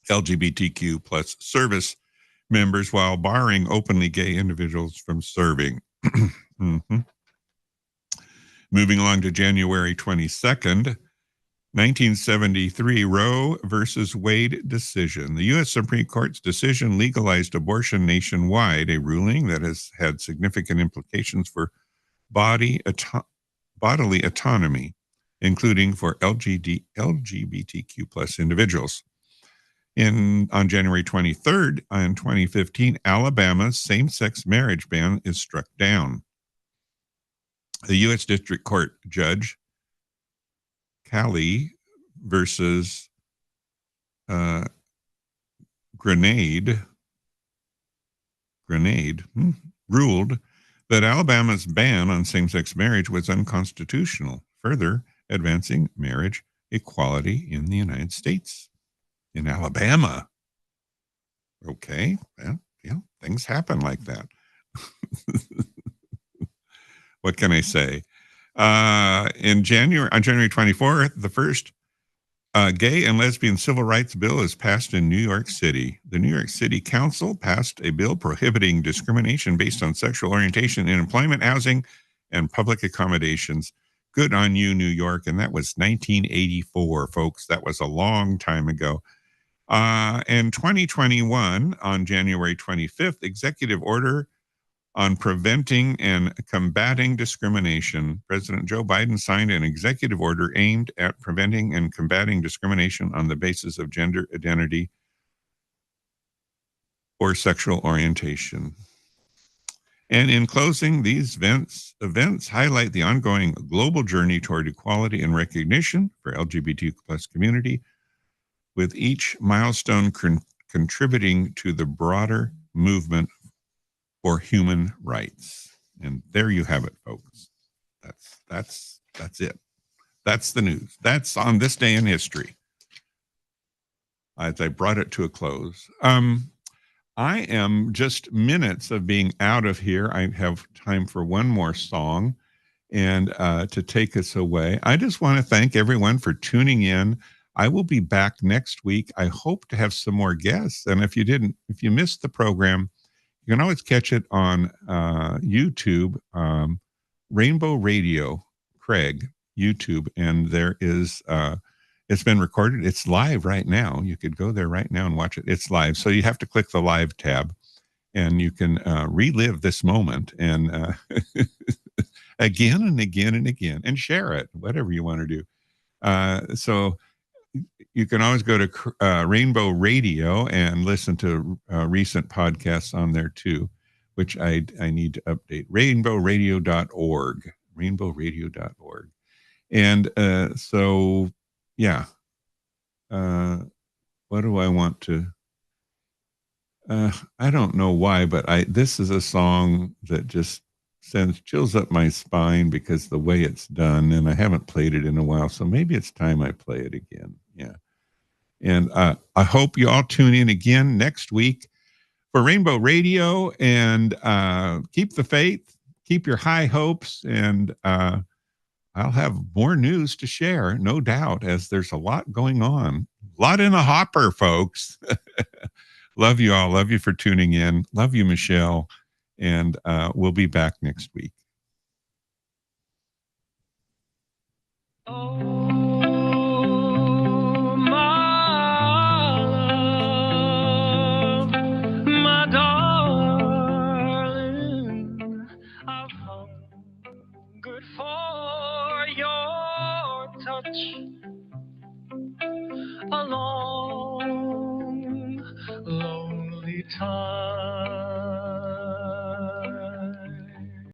LGBTQ plus service members while barring openly gay individuals from serving. Moving along to January 22nd, 1973, Roe versus Wade decision. The U.S. Supreme Court's decision legalized abortion nationwide, a ruling that has had significant implications for bodily autonomy, including for LGBTQ plus individuals. On January 23rd, in 2015, Alabama's same-sex marriage ban is struck down. The U.S. District Court Judge Cali versus Grenade ruled that Alabama's ban on same-sex marriage was unconstitutional, further advancing marriage equality in the United States. In Alabama. Okay, well, things happen like that. What can I say? On January 24th, the first gay and lesbian civil rights bill is passed in New York City. The New York City Council passed a bill prohibiting discrimination based on sexual orientation in employment, housing, and public accommodations. Good on you, New York. And that was 1984, folks. That was a long time ago. In 2021, on January 25th, executive order on preventing and combating discrimination. President Joe Biden signed an executive order aimed at preventing and combating discrimination on the basis of gender identity or sexual orientation. And in closing, these events highlight the ongoing global journey toward equality and recognition for LGBTQ plus community, with each milestone contributing to the broader movement for human rights. And there you have it, folks. That's it. That's the news. That's on this day in history. As I brought it to a close. I am just minutes of being out of here. I have time for one more song and to take us away. I just want to thank everyone for tuning in. I will be back next week. I hope to have some more guests. And if you missed the program, you can always catch it on YouTube, Rainbow Radio, Craig, YouTube. And there is, it's been recorded. It's live right now. You could go there right now and watch it. It's live. So you have to click the live tab and you can relive this moment and again and again and again and share it, whatever you want to do. So you can always go to Rainbow Radio and listen to recent podcasts on there too, which I need to update. Rainbowradio.org, rainbowradio.org. And so, yeah. What do I want to? I don't know why, but this is a song that just sends chills up my spine because the way it's done, and I haven't played it in a while, so maybe it's time I play it again. Yeah. And I hope you all tune in again next week for Rainbow Radio, and keep the faith, keep your high hopes, and I'll have more news to share, no doubt, as there's a lot going on. A lot in the hopper, folks. Love you all. Love you for tuning in. Love you, Michelle. And we'll be back next week. My darling, I've hungered for your touch a long, lonely time.